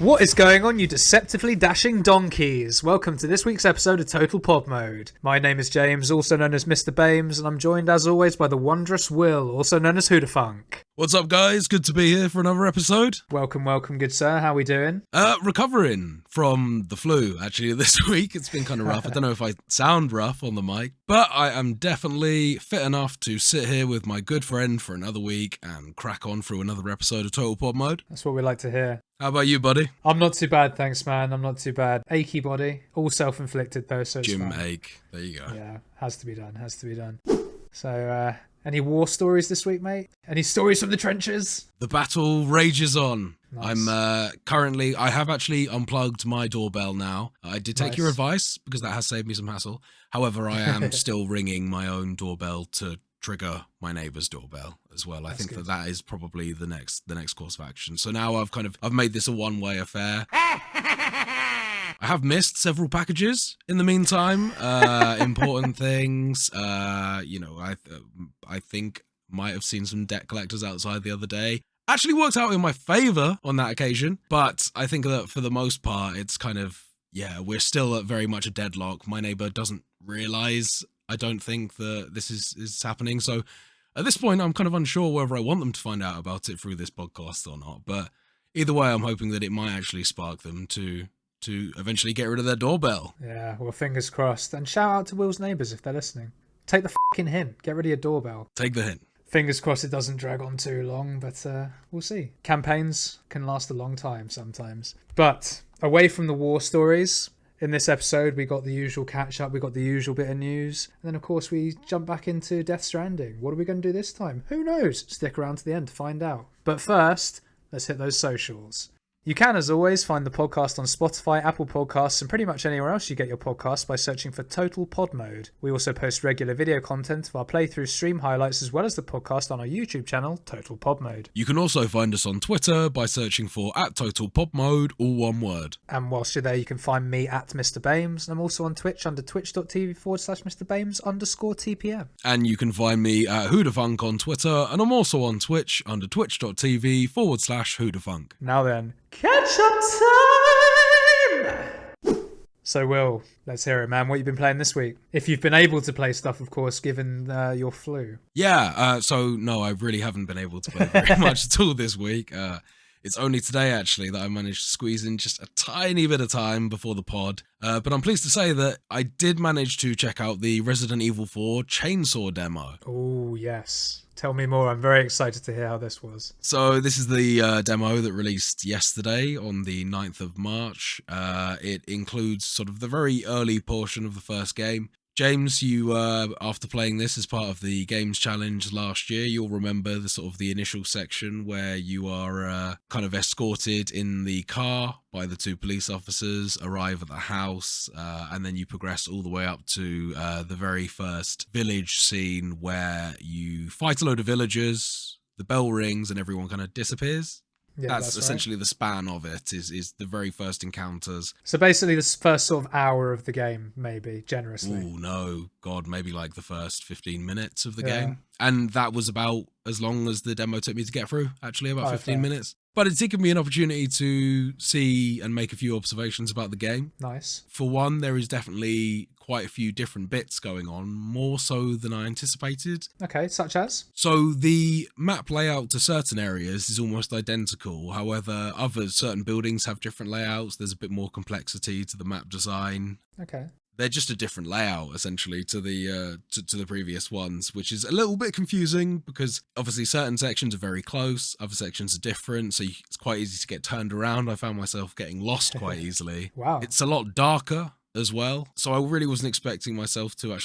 What is going on, you deceptively dashing donkeys? Welcome to this week's episode of Total Pod Mode. My name is James, also known as Mr. Bames, and I'm joined as always by the wondrous Will, also known as whodahfunk. What's up, guys? Good to be here for another episode. Welcome, good sir. How are we doing? Recovering from the flu, actually, this week. It's been kind of rough. I don't know if I sound rough on the mic, but I am definitely fit enough to sit here with my good friend for another week and crack on through another episode of Total Pod Mode. That's what we like to hear. How about you, buddy? I'm not too bad, thanks, man. I'm not too bad. Achy body. All self-inflicted, though, so it's Gym fine. ache. There you go. Yeah, has to be done. So, any war stories this week, mate? Any stories from the trenches? The battle rages on. Nice. I have actually unplugged my doorbell now. I did take your Nice. advice because that has saved me some hassle. However, I am still ringing my own doorbell to trigger my neighbor's doorbell as well. I think good. that is probably the next course of action. So now I've made this a one-way affair. I have missed several packages in the meantime. Important things. I think might have seen some debt collectors outside the other day. Actually worked out in my favor on that occasion, but I think that for the most part, it's kind of, we're still at very much a deadlock. My neighbor doesn't realize, I don't think, that this is happening. So at this point, I'm kind of unsure whether I want them to find out about it through this podcast or not. But either way, I'm hoping that it might actually spark them to eventually get rid of their doorbell. Yeah, well, fingers crossed. And shout out to Will's neighbours if they're listening. Take the fucking hint. Get rid of your doorbell. Take the hint. Fingers crossed it doesn't drag on too long, but we'll see. Campaigns can last a long time sometimes. But away from the war stories, in this episode we got the usual catch-up, we got the usual bit of news, and then of course we jump back into Death Stranding. What are we going to do this time? Who knows? Stick around to the end to find out. But first, let's hit those socials. You can, as always, find the podcast on Spotify, Apple Podcasts, and pretty much anywhere else you get your podcasts by searching for Total Pod Mode. We also post regular video content of our playthrough stream highlights as well as the podcast on our YouTube channel, Total Pod Mode. You can also find us on Twitter by searching for @TotalPodMode, all one word. And whilst you're there, you can find me at Mr. Bames, and I'm also on Twitch under twitch.tv/MrBames_TPM. And you can find me at whodahfunk on Twitter, and I'm also on Twitch under twitch.tv/whodahfunk. Now then, catch up time! So Will, let's hear it, man. What you've been playing this week? If you've been able to play stuff, of course, given your flu. So no, I really haven't been able to play very much at all this week. It's only today, actually, that I managed to squeeze in just a tiny bit of time before the pod. But I'm pleased to say that I did manage to check out the Resident Evil 4 Chainsaw demo. Oh, yes. Tell me more. I'm very excited to hear how this was. So this is the demo that released yesterday on the 9th of March. It includes sort of the very early portion of the first game. James, you, after playing this as part of the Games Challenge last year, you'll remember the initial section where you are kind of escorted in the car by the two police officers, arrive at the house, and then you progress all the way up to the very first village scene where you fight a load of villagers, the bell rings, and everyone kind of disappears. Yeah, that's essentially the span of it, is the very first encounters. So basically this first sort of hour of the game, maybe, generously. Oh, no. God, maybe like the first 15 minutes of the game. And that was about as long as the demo took me to get through, actually, about 15 minutes. But it did give me an opportunity to see and make a few observations about the game. Nice. For one, there is definitely quite a few different bits going on, more so than I anticipated. Okay, such as? So the map layout to certain areas is almost identical. However, certain buildings have different layouts. There's a bit more complexity to the map design. Okay. They're just a different layout, essentially, to the to the previous ones, which is a little bit confusing because obviously certain sections are very close, other sections are different, so it's quite easy to get turned around. I found myself getting lost quite easily. Wow. It's a lot darker as well, so I really wasn't expecting myself to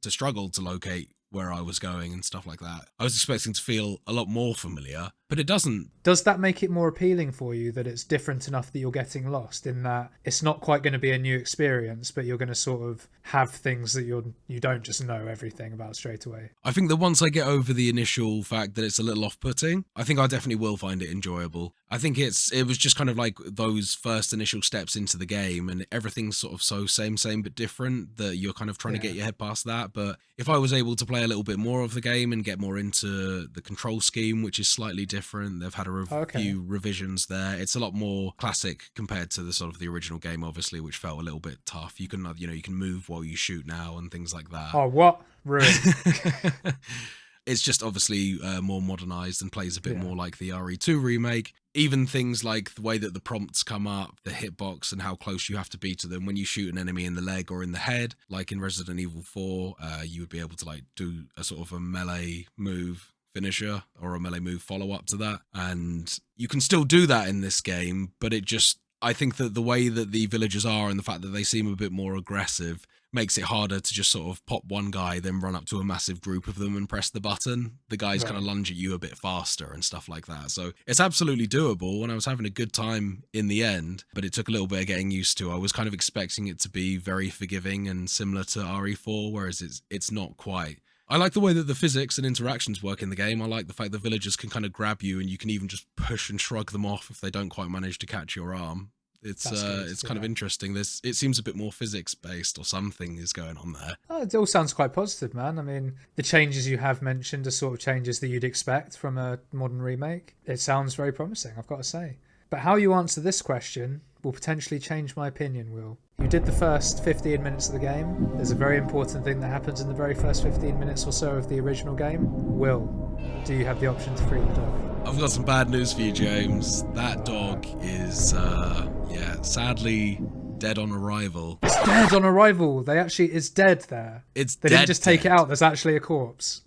struggle to locate where I was going and stuff like that. I was expecting to feel a lot more familiar, but it doesn't. Does that make it more appealing for you that it's different enough that you're getting lost, in that it's not quite going to be a new experience, but you're going to sort of have things that you don't just know everything about straight away? I think that once I get over the initial fact that it's a little off-putting, I think I definitely will find it enjoyable. I think it was just kind of like those first initial steps into the game, and everything's sort of so same but different that you're kind of trying to get your head past that. But if I was able to play a little bit more of the game and get more into the control scheme, which is slightly different different. They've had a Okay. few revisions there. It's a lot more classic compared to the sort of the original game, obviously, which felt a little bit tough. You can, you can move while you shoot now and things like that. Oh, what? Ruined. It's just obviously more modernized and plays a bit Yeah. more like the RE2 remake. Even things like the way that the prompts come up, the hitbox and how close you have to be to them when you shoot an enemy in the leg or in the head, like in Resident Evil 4, you would be able to like do a sort of a melee move finisher or a melee move follow-up to that. And you can still do that in this game, but it just, I think that the way that the villagers are and the fact that they seem a bit more aggressive makes it harder to just sort of pop one guy, then run up to a massive group of them and press the button. The guys kind of lunge at you a bit faster and stuff like that. So it's absolutely doable, and I was having a good time in the end, but it took a little bit of getting used to. I was kind of expecting it to be very forgiving and similar to RE4, whereas it's not quite. I like the way that the physics and interactions work in the game. I like the fact that villagers can kind of grab you and you can even just push and shrug them off if they don't quite manage to catch your arm. It's kind of interesting. It seems a bit more physics based, or something is going on there. Oh, it all sounds quite positive, man. I mean, the changes you have mentioned are sort of changes that you'd expect from a modern remake. It sounds very promising, I've got to say. But how you answer this question will potentially change my opinion, Will. You did the first 15 minutes of the game. There's a very important thing that happens in the very first 15 minutes or so of the original game. Will, do you have the option to free the dog? I've got some bad news for you, James. That dog is, sadly dead on arrival. It's dead on arrival. It's dead there. They didn't just take it out. There's actually a corpse.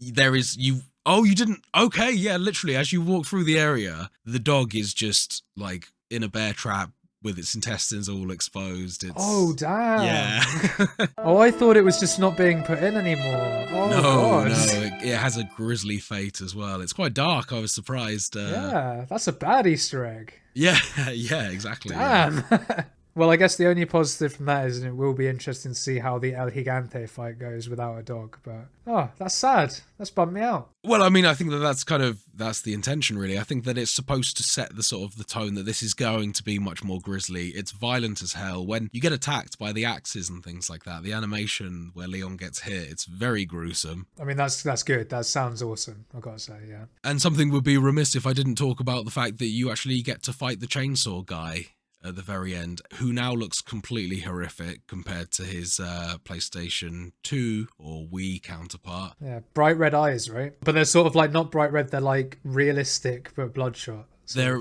Oh, you didn't? Okay, yeah, literally, as you walk through the area, the dog is just, like, in a bear trap with its intestines all exposed. Oh, damn. Yeah. Oh, I thought it was just not being put in anymore. Oh, God. It has a grisly fate as well. It's quite dark. I was surprised. Yeah, that's a bad Easter egg. Yeah, yeah, exactly. Damn. Yeah. Well, I guess the only positive from that is it will be interesting to see how the El Gigante fight goes without a dog. But, oh, that's sad. That's bummed me out. Well, I mean, I think that's the intention, really. I think that it's supposed to set the sort of the tone that this is going to be much more grisly. It's violent as hell. When you get attacked by the axes and things like that, the animation where Leon gets hit, it's very gruesome. I mean, that's good. That sounds awesome, I've got to say, yeah. And something would be remiss if I didn't talk about the fact that you actually get to fight the chainsaw guy at the very end, who now looks completely horrific compared to his PlayStation 2 or Wii counterpart. Yeah, bright red eyes, right? But they're sort of like not bright red, they're like realistic but bloodshot. Very,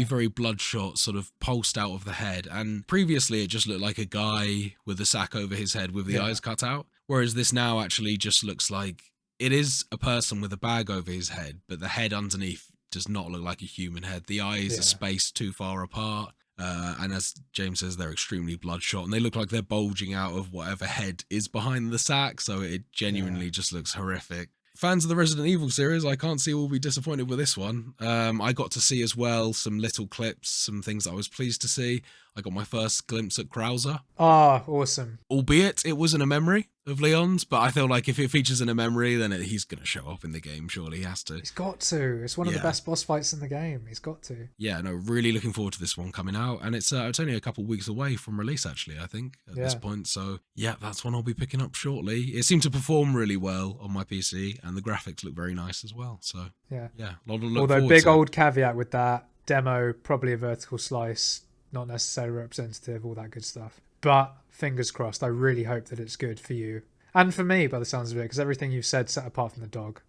very bloodshot, sort of pulsed out of the head. And previously it just looked like a guy with a sack over his head with the eyes cut out. Whereas this now actually just looks like it is a person with a bag over his head, but the head underneath does not look like a human head. The eyes are spaced too far apart. And as James says, they're extremely bloodshot and they look like they're bulging out of whatever head is behind the sack. So it genuinely just looks horrific. Fans of the Resident Evil series, I can't see we'll be disappointed with this one. I got to see as well some little clips, some things that I was pleased to see. I got my first glimpse at Krauser. Ah, awesome. Albeit it wasn't a memory of Leon's, but I feel like if it features in a memory, then he's going to show up in the game. Surely he has to. He's got to. It's one of the best boss fights in the game. He's got to. Yeah, no, really looking forward to this one coming out. And it's only a couple of weeks away from release, actually, I think, at this point. So, yeah, that's one I'll be picking up shortly. It seemed to perform really well on my PC, and the graphics look very nice as well. So, yeah, a lot to look Although, forward big to. old caveat with that, demo, probably a vertical slice, not necessarily representative, all that good stuff. But fingers crossed, I really hope that it's good for you. And for me, by the sounds of it, because everything you've said, set apart from the dog.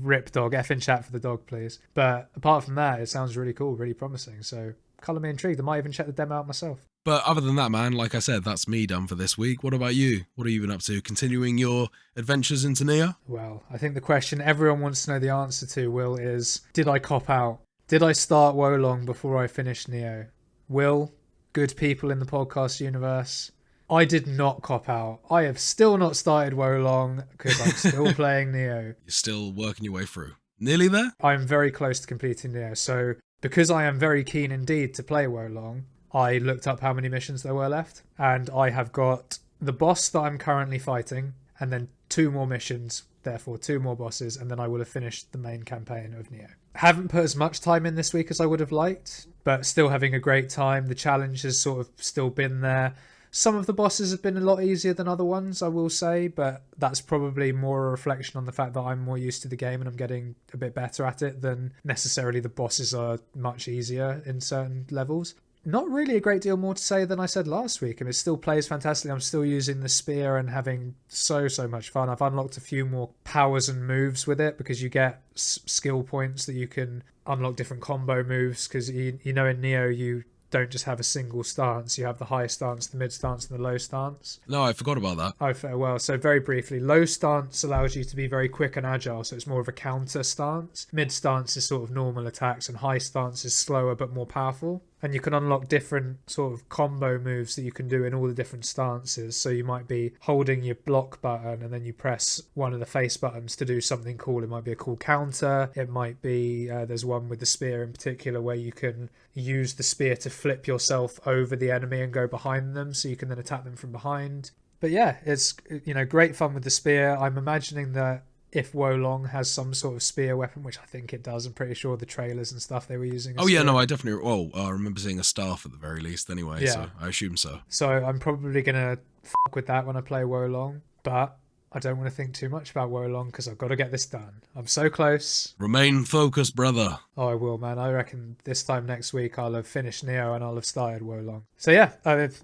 Rip dog. F in chat for the dog, please. But apart from that, it sounds really cool, really promising. So, colour me intrigued. I might even check the demo out myself. But other than that, man, like I said, that's me done for this week. What about you? What have you been up to? Continuing your adventures into Neo? Well, I think the question everyone wants to know the answer to, Will, is, did I cop out? Did I start Wolong before I finished Neo? Will, good people in the podcast universe, I did not cop out. I have still not started Wolong because I'm still playing Neo. You're still working your way through. Nearly there? I'm very close to completing Neo. So because I am very keen indeed to play Wolong, I looked up how many missions there were left. And I have got the boss that I'm currently fighting and then 2 more missions, therefore 2 more bosses, and then I will have finished the main campaign of Neo. Haven't put as much time in this week as I would have liked, but still having a great time. The challenge has sort of still been there. Some of the bosses have been a lot easier than other ones, I will say, but that's probably more a reflection on the fact that I'm more used to the game and I'm getting a bit better at it than necessarily the bosses are much easier in certain levels. Not really a great deal more to say than I said last week, and it still plays fantastic. I'm still using the spear and having so much fun. I've unlocked a few more powers and moves with it because you get skill points that you can unlock different combo moves, because you know in Neo you don't just have a single stance, you have the high stance, the mid stance and the low stance. No, I forgot about that. Oh, fair well. So very briefly, low stance allows you to be very quick and agile, so it's more of a counter stance. Mid stance is sort of normal attacks, and high stance is slower but more powerful. And you can unlock different sort of combo moves that you can do in all the different stances. So you might be holding your block button and then you press one of the face buttons to do something cool. It might be a cool counter. It might be, there's one with the spear in particular where you can use the spear to flip yourself over the enemy and go behind them, so you can then attack them from behind. But yeah, it's, you know, great fun with the spear. I'm imagining that if Wolong has some sort of spear weapon, which I think it does, I'm pretty sure the trailers and stuff they were using. Oh, yeah, no, I definitely. Well, I remember seeing a staff at the very least anyway, Yeah. so I assume so. So I'm probably going to fuck with that when I play Wolong, but I don't want to think too much about Wolong because I've got to get this done. I'm so close. Remain focused, brother. Oh, I will, man. I reckon this time next week I'll have finished Neo and I'll have started Wolong. So yeah,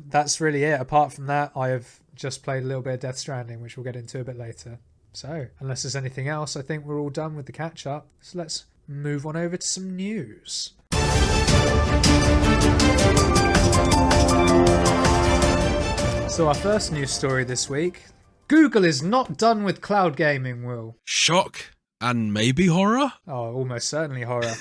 that's really it. Apart from that, I have just played a little bit of Death Stranding, which we'll get into a bit later. So, unless there's anything else, I think we're all done with the catch-up. So let's move on over to some news. So our first news story this week. Google is not done with cloud gaming, Will. Shock and maybe horror? Oh, almost certainly horror.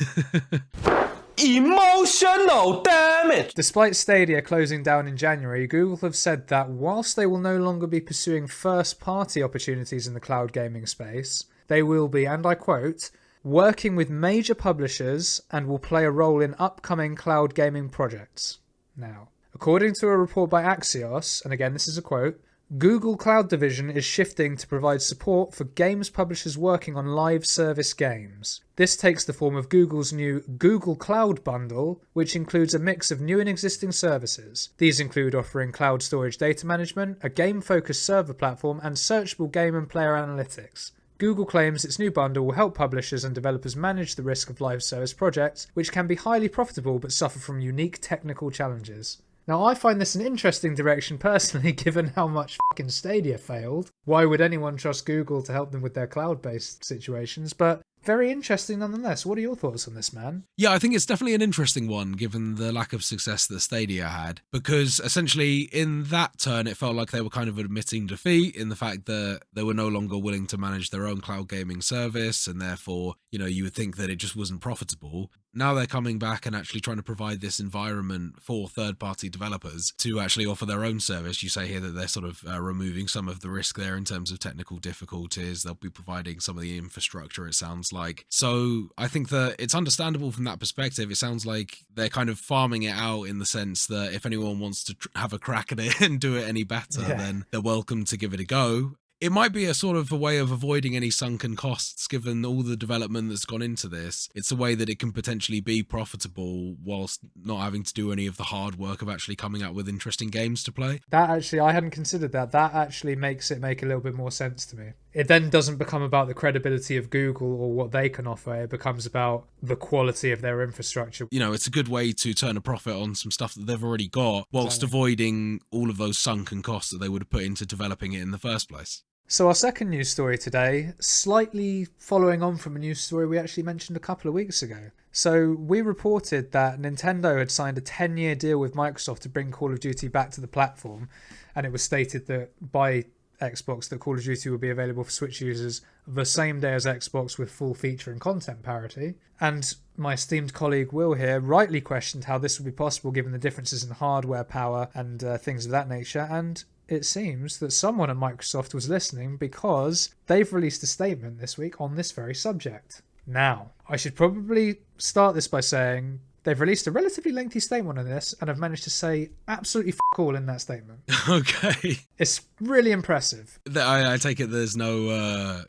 Emotional damage! Despite Stadia closing down in January, Google have said that whilst they will no longer be pursuing first-party opportunities in the cloud gaming space, they will be, and I quote, working with major publishers and will play a role in upcoming cloud gaming projects. Now, according to a report by Axios, and again this is a quote, Google Cloud Division is shifting to provide support for games publishers working on live service games. This takes the form of Google's new Google Cloud Bundle, which includes a mix of new and existing services. These include offering cloud storage data management, a game-focused server platform, and searchable game and player analytics. Google claims its new bundle will help publishers and developers manage the risk of live service projects, which can be highly profitable but suffer from unique technical challenges. Now, I find this an interesting direction personally, given how much fucking Stadia failed. Why would anyone trust Google to help them with their cloud-based situations? But very interesting nonetheless. What are your thoughts on this, man? Yeah, I think it's definitely an interesting one, given the lack of success that Stadia had. Because essentially, in that turn, it felt like they were kind of admitting defeat in the fact that they were no longer willing to manage their own cloud gaming service, and therefore, you know, you would think that it just wasn't profitable. Now they're coming back and actually trying to provide this environment for third-party developers to actually offer their own service. You say here that they're sort of removing some of the risk there in terms of technical difficulties. They'll be providing some of the infrastructure, it sounds like. So I think that it's understandable from that perspective. It sounds like they're kind of farming it out in the sense that if anyone wants to have a crack at it and do it any better, then they're welcome to give it a go. It might be a sort of a way of avoiding any sunken costs, given all the development that's gone into this. It's a way that it can potentially be profitable whilst not having to do any of the hard work of actually coming out with interesting games to play. That actually, I hadn't considered that. That actually makes it make a little bit more sense to me. It then doesn't become about the credibility of Google or what they can offer. It becomes about the quality of their infrastructure. You know, it's a good way to turn a profit on some stuff that they've already got, whilst avoiding all of those sunken costs that they would have put into developing it in the first place. So our second news story today, slightly following on from a news story we actually mentioned a couple of weeks ago. So we reported that Nintendo had signed a 10-year deal with Microsoft to bring Call of Duty back to the platform, and it was stated that by Xbox that Call of Duty would be available for Switch users the same day as Xbox with full feature and content parity. And my esteemed colleague Will here rightly questioned how this would be possible given the differences in hardware power and things of that nature, and it seems that someone at Microsoft was listening because they've released a statement this week on this very subject. Now, I should probably start this by saying they've released a relatively lengthy statement on this and have managed to say absolutely f*** all in that statement. Okay. It's really impressive. I take it there's no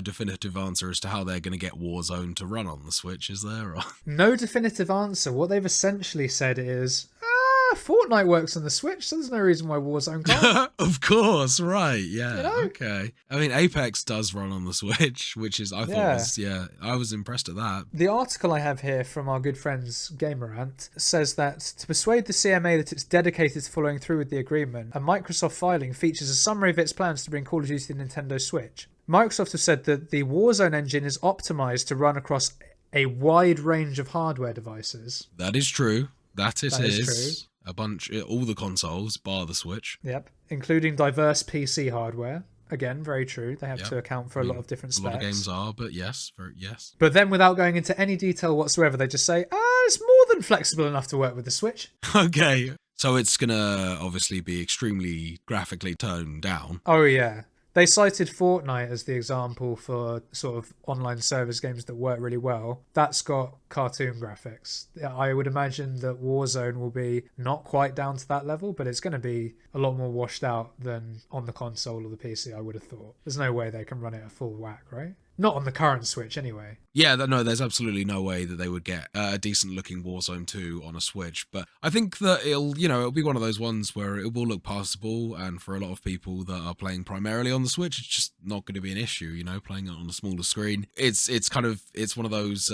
definitive answer as to how they're going to get Warzone to run on the Switch, is there? Or? No definitive answer. What they've essentially said is, Fortnite works on the Switch, so there's no reason why Warzone can't. Of course, right? Yeah. You know? Okay. I mean, Apex does run on the Switch, which is I was impressed at that. The article I have here from our good friends Gamerant says that to persuade the CMA that it's dedicated to following through with the agreement, a Microsoft filing features a summary of its plans to bring Call of Duty to the Nintendo Switch. Microsoft have said that the Warzone engine is optimized to run across a wide range of hardware devices. That is true. That is true. A bunch, all the consoles, bar the Switch. Yep, including diverse PC hardware. Again, very true. They have to account for a lot of different specs. A lot of games are, but yes. But then without going into any detail whatsoever, they just say, it's more than flexible enough to work with the Switch. Okay. So it's going to obviously be extremely graphically toned down. Oh, yeah. They cited Fortnite as the example for sort of online service games that work really well. That's got cartoon graphics. I would imagine that Warzone will be not quite down to that level, but it's going to be a lot more washed out than on the console or the PC, I would have thought. There's no way they can run it at full whack, right? Not on the current Switch, anyway. Yeah, no, there's absolutely no way that they would get a decent-looking Warzone 2 on a Switch. But I think that it'll be one of those ones where it will look passable, and for a lot of people that are playing primarily on the Switch, it's just not going to be an issue, playing it on a smaller screen. It's one of those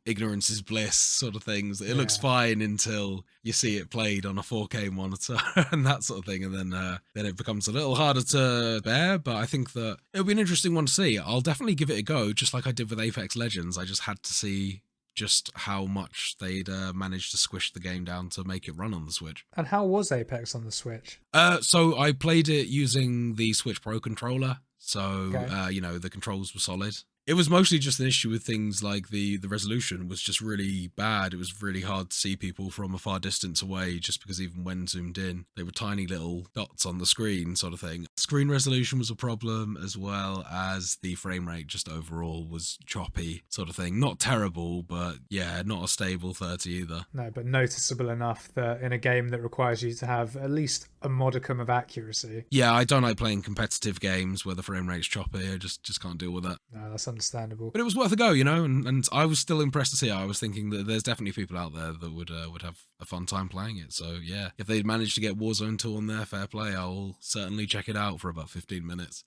ignorance is bliss sort of things. It looks fine until you see it played on a 4K monitor and that sort of thing, and then it becomes a little harder to bear. But I think that it'll be an interesting one to see. I'll definitely give it a go, just like I did with Apex Legends. I just had to see just how much they'd managed to squish the game down to make it run on the Switch. And how was Apex on the Switch? So I played it using the Switch Pro controller, so the controls were solid. It was mostly just an issue with things like the resolution was just really bad. It was really hard to see people from a far distance away, just because even when zoomed in, they were tiny little dots on the screen sort of thing. Screen resolution was a problem, as well as the frame rate just overall was choppy sort of thing. Not terrible, but yeah, not a stable 30 either. No, but noticeable enough that in a game that requires you to have at least a modicum of accuracy. Yeah, I don't like playing competitive games where the frame rate's choppy. I just can't deal with that. No, that's understandable. But it was worth a go, and I was still impressed to see it. I was thinking that there's definitely people out there that would have a fun time playing it. So yeah, if they'd managed to get Warzone 2 on there, fair play. I'll certainly check it out for about 15 minutes.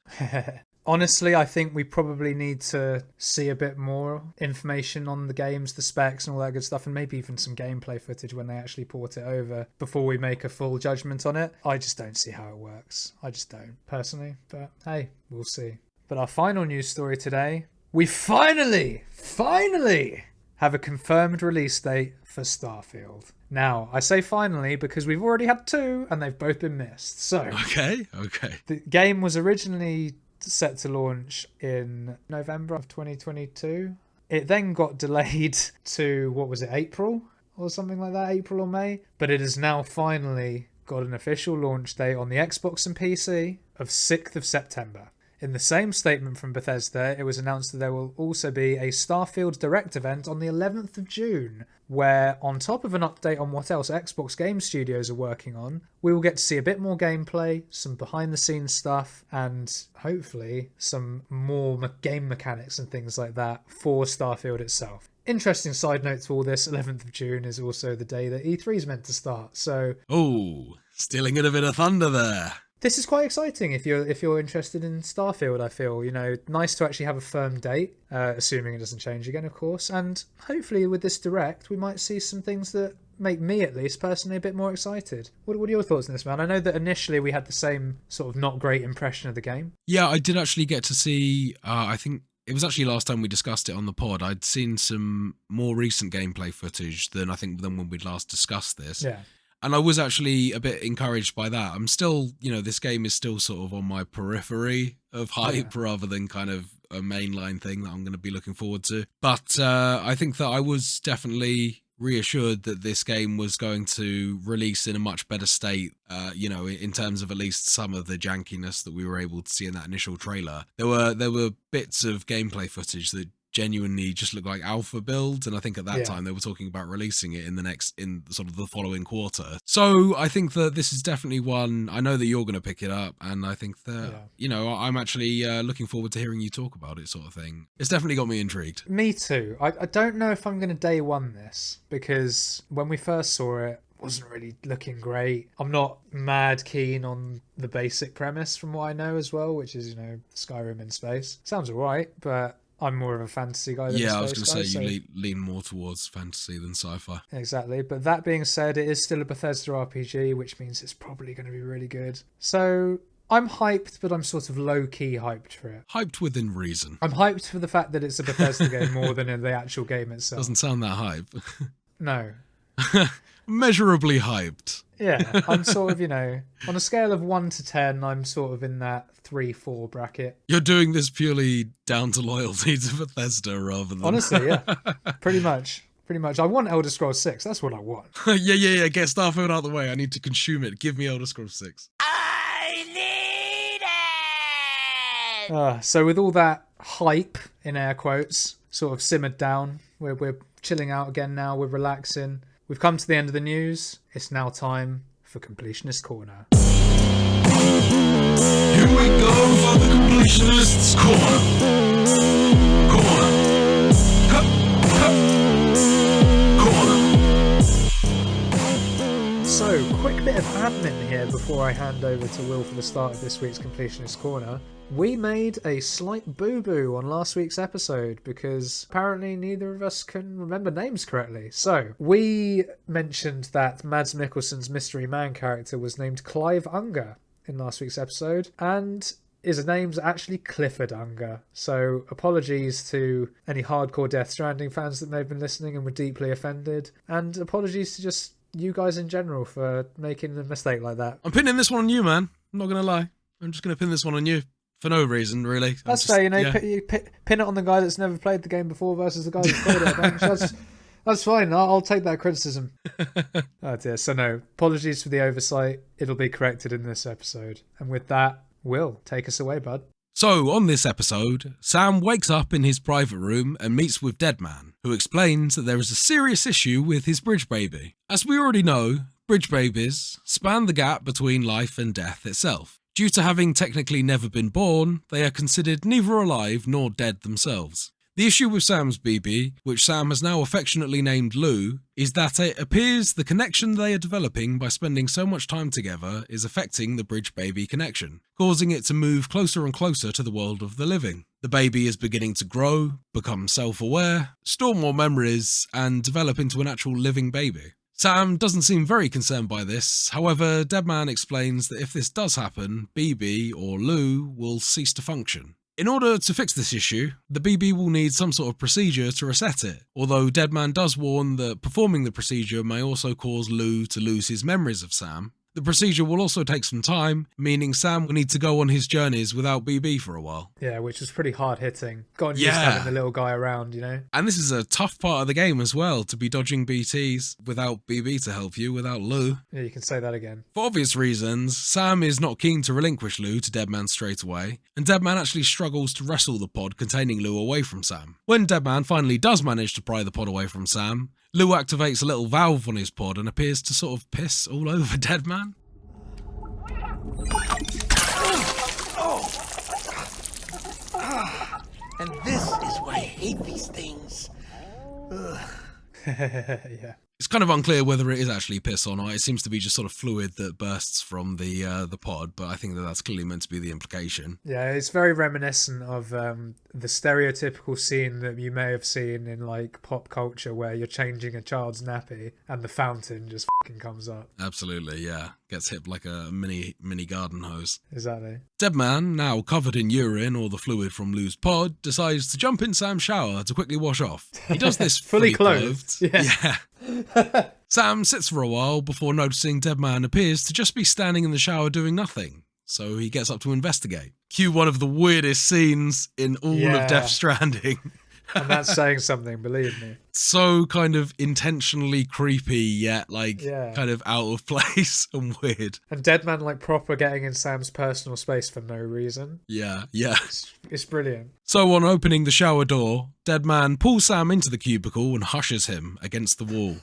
Honestly, I think we probably need to see a bit more information on the games, the specs and all that good stuff, and maybe even some gameplay footage when they actually port it over before we make a full judgment on it. I just don't see how it works. I just don't, personally. But hey, we'll see. But our final news story today, we finally have a confirmed release date for Starfield. Now, I say finally because we've already had two and they've both been missed. So, Okay. The game was originally set to launch in November of 2022. It then got delayed to, what was it, April or something like that, April or May. But it has now finally got an official launch date on the Xbox and PC of 6th of September. In the same statement from Bethesda, it was announced that there will also be a Starfield Direct event on the 11th of June, where on top of an update on what else Xbox Game Studios are working on, we will get to see a bit more gameplay, some behind-the-scenes stuff, and hopefully some more game mechanics and things like that for Starfield itself. Interesting side note to all this, 11th of June is also the day that E3 is meant to start, so... Oh, stealing a bit of thunder there. This is quite exciting if you're interested in Starfield, I feel. Nice to actually have a firm date, assuming it doesn't change again, of course. And hopefully with this Direct, we might see some things that make me, at least, personally a bit more excited. What are your thoughts on this, man? I know that initially we had the same sort of not great impression of the game. Yeah, I did actually get to see, I think it was actually last time we discussed it on the pod. I'd seen some more recent gameplay footage than when we'd last discussed this. Yeah. And I was actually a bit encouraged by that. I'm still, this game is still sort of on my periphery of hype rather than kind of a mainline thing that I'm going to be looking forward to. But I think that I was definitely reassured that this game was going to release in a much better state, in terms of at least some of the jankiness that we were able to see in that initial trailer. There were bits of gameplay footage that genuinely just look like alpha builds, and I think at that time they were talking about releasing it in sort of the following quarter. So I think that this is definitely one. I know that you're going to pick it up, and I think that I'm actually looking forward to hearing you talk about it, sort of thing. It's definitely got me intrigued. Me too. I don't know if I'm going to day one this, because when we first saw it, wasn't really looking great. I'm not mad keen on the basic premise from what I know as well, which is, Skyrim in space. Sounds alright, but I'm more of a fantasy guy than a space guy. I was going to say you lean more towards fantasy than sci-fi. Exactly, but that being said, it is still a Bethesda RPG, which means it's probably going to be really good. So I'm hyped, but I'm sort of low-key hyped for it. Hyped within reason. I'm hyped for the fact that it's a Bethesda game more than in the actual game itself. Doesn't sound that hype. No. Measurably hyped. Yeah, I'm sort of, on a scale of 1 to 10, I'm sort of in that 3-4 bracket. You're doing this purely down to loyalty to Bethesda rather than... Honestly, yeah. Pretty much. I want Elder Scrolls 6. That's what I want. Yeah. Get Starfield out of the way. I need to consume it. Give me Elder Scrolls 6. I need it! So with all that hype, in air quotes, sort of simmered down, we're chilling out again now. We're relaxing. We've come to the end of the news. It's now time for Completionist Corner. Here we go for the Completionists Corner. So, quick bit of admin here before I hand over to Will for the start of this week's Completionist Corner. We made a slight boo-boo on last week's episode because apparently neither of us can remember names correctly. So, we mentioned that Mads Mikkelsen's Mystery Man character was named Clive Unger in last week's episode, and his name's actually Clifford Unger. So, apologies to any hardcore Death Stranding fans that may have been listening and were deeply offended, and apologies to just you guys in general for making a mistake like that. I'm pinning this one on you, man. I'm not going to lie. I'm just going to pin this one on you. For no reason, really. That's fair, you pin it on the guy that's never played the game before versus the guy that's played it. That's fine, I'll take that criticism. Oh dear, so no, apologies for the oversight. It'll be corrected in this episode. And with that, Will, take us away, bud. So, on this episode, Sam wakes up in his private room and meets with Deadman, who explains that there is a serious issue with his bridge baby. As we already know, bridge babies span the gap between life and death itself. Due to having technically never been born, they are considered neither alive nor dead themselves. The issue with Sam's BB, which Sam has now affectionately named Lou, is that it appears the connection they are developing by spending so much time together is affecting the bridge baby connection, causing it to move closer and closer to the world of the living. The baby is beginning to grow, become self-aware, store more memories, and develop into an actual living baby. Sam doesn't seem very concerned by this, however, Deadman explains that if this does happen, BB, or Lou, will cease to function. In order to fix this issue, the BB will need some sort of procedure to reset it, although Deadman does warn that performing the procedure may also cause Lou to lose his memories of Sam. The procedure will also take some time, meaning Sam will need to go on his journeys without BB for a while. Yeah, which was pretty hard-hitting. Gotten used to having the little guy around, And this is a tough part of the game as well, to be dodging BTs without BB to help you, without Lou. Yeah, you can say that again. For obvious reasons, Sam is not keen to relinquish Lou to Deadman straight away, and Deadman actually struggles to wrestle the pod containing Lou away from Sam. When Deadman finally does manage to pry the pod away from Sam, Lou activates a little valve on his pod and appears to sort of piss all over Deadman. And this is why I hate these things. Yeah. It's kind of unclear whether it is actually piss or not. It seems to be just sort of fluid that bursts from the pod, but I think that that's clearly meant to be the implication. Yeah, it's very reminiscent of the stereotypical scene that you may have seen in like pop culture where you're changing a child's nappy and the fountain just fucking comes up. Absolutely, yeah. Gets hit like a mini garden hose. Exactly. Deadman, now covered in urine or the fluid from Lou's pod, decides to jump in Sam's shower to quickly wash off. He does this fully clothed. Yeah. Sam sits for a while before noticing Deadman appears to just be standing in the shower doing nothing. So he gets up to investigate. Cue one of the weirdest scenes in all of Death Stranding. And that's saying something, believe me. So kind of intentionally creepy, yet kind of out of place and weird. And Deadman like proper getting in Sam's personal space for no reason. Yeah. It's brilliant. So on opening the shower door, Deadman pulls Sam into the cubicle and hushes him against the wall.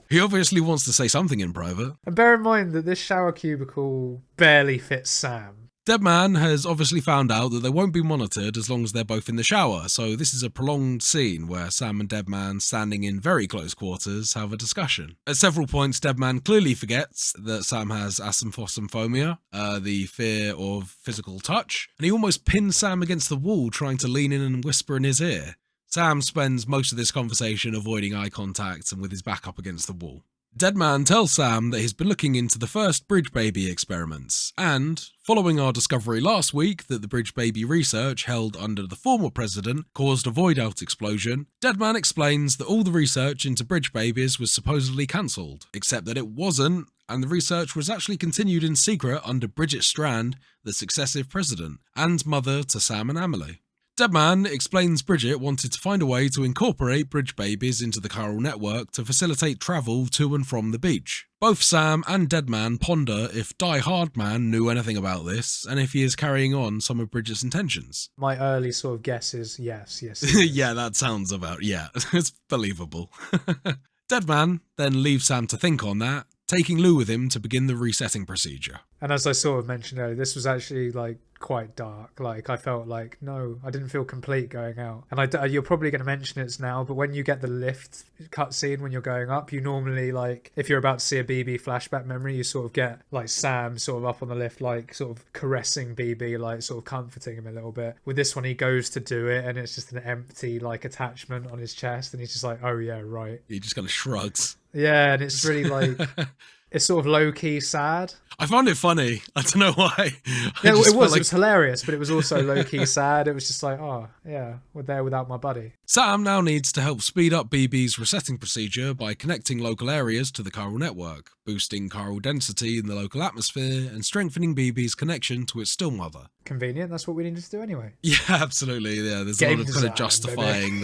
He obviously wants to say something in private. And bear in mind that this shower cubicle barely fits Sam. Deadman has obviously found out that they won't be monitored as long as they're both in the shower, so this is a prolonged scene where Sam and Deadman, standing in very close quarters, have a discussion. At several points, Deadman clearly forgets that Sam has asymphophobia, the fear of physical touch, and he almost pins Sam against the wall trying to lean in and whisper in his ear. Sam spends most of this conversation avoiding eye contact and with his back up against the wall. Deadman tells Sam that he's been looking into the first Bridge Baby experiments, and, following our discovery last week that the Bridge Baby research held under the former president caused a void-out explosion, Deadman explains that all the research into Bridge Babies was supposedly cancelled, except that it wasn't, and the research was actually continued in secret under Bridget Strand, the successive president, and mother to Sam and Emily. Deadman explains Bridget wanted to find a way to incorporate Bridge Babies into the chiral network to facilitate travel to and from the beach. Both Sam and Deadman ponder if Die Hard Man knew anything about this, and if he is carrying on some of Bridget's intentions. My early sort of guess is yes. Yeah, that sounds about, yeah, it's believable. Deadman then leaves Sam to think on that, taking Lou with him to begin the resetting procedure. And as I sort of mentioned earlier, this was actually like quite dark. Like I felt like, no, I didn't feel complete going out. And you're probably going to mention it now, but when you get the lift cutscene when you're going up, you normally, like, if you're about to see a BB flashback memory, you sort of get like Sam sort of up on the lift, like sort of caressing BB, like sort of comforting him a little bit. With this one, he goes to do it and it's just an empty like attachment on his chest, and he's just like, oh yeah, right. He just kind of shrugs. Yeah, and it's really like it's sort of low-key sad. I found it funny. I don't know why. Yeah, it was hilarious, but it was also low-key sad. It was just like, oh, yeah, we're there without my buddy. Sam now needs to help speed up BB's resetting procedure by connecting local areas to the chiral network, boosting chiral density in the local atmosphere, and strengthening BB's connection to its still mother. Convenient, that's what we needed to do anyway. Yeah, absolutely. Yeah, there's Game a lot of kind of design, justifying baby.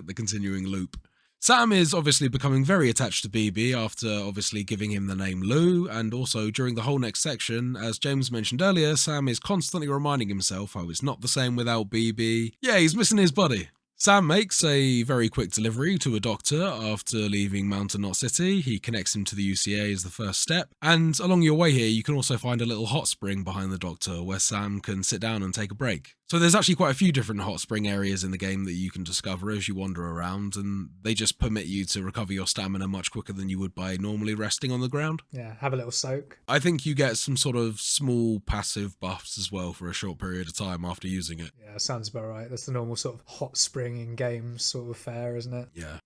the continuing loop. Sam is obviously becoming very attached to BB after obviously giving him the name Lou, and also during the whole next section, as James mentioned earlier, Sam is constantly reminding himself how it's not the same without BB. Yeah, he's missing his buddy. Sam makes a very quick delivery to a doctor after leaving Mountain Knot City. He connects him to the UCA as the first step, and along your way here you can also find a little hot spring behind the doctor where Sam can sit down and take a break. So there's actually quite a few different hot spring areas in the game that you can discover as you wander around, and they just permit you to recover your stamina much quicker than you would by normally resting on the ground. Yeah, have a little soak. I think you get some sort of small passive buffs as well for a short period of time after using it. Yeah, sounds about right. That's the normal sort of hot spring in games sort of fare, isn't it? Yeah.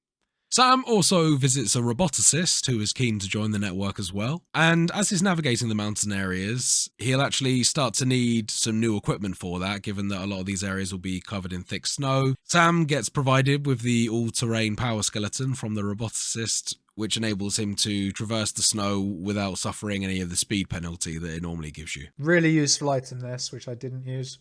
Sam also visits a roboticist who is keen to join the network as well, and as he's navigating the mountain areas, he'll actually start to need some new equipment for that, given that a lot of these areas will be covered in thick snow. Sam gets provided with the all-terrain power skeleton from the roboticist, which enables him to traverse the snow without suffering any of the speed penalty that it normally gives you. Really useful item this, which I didn't use.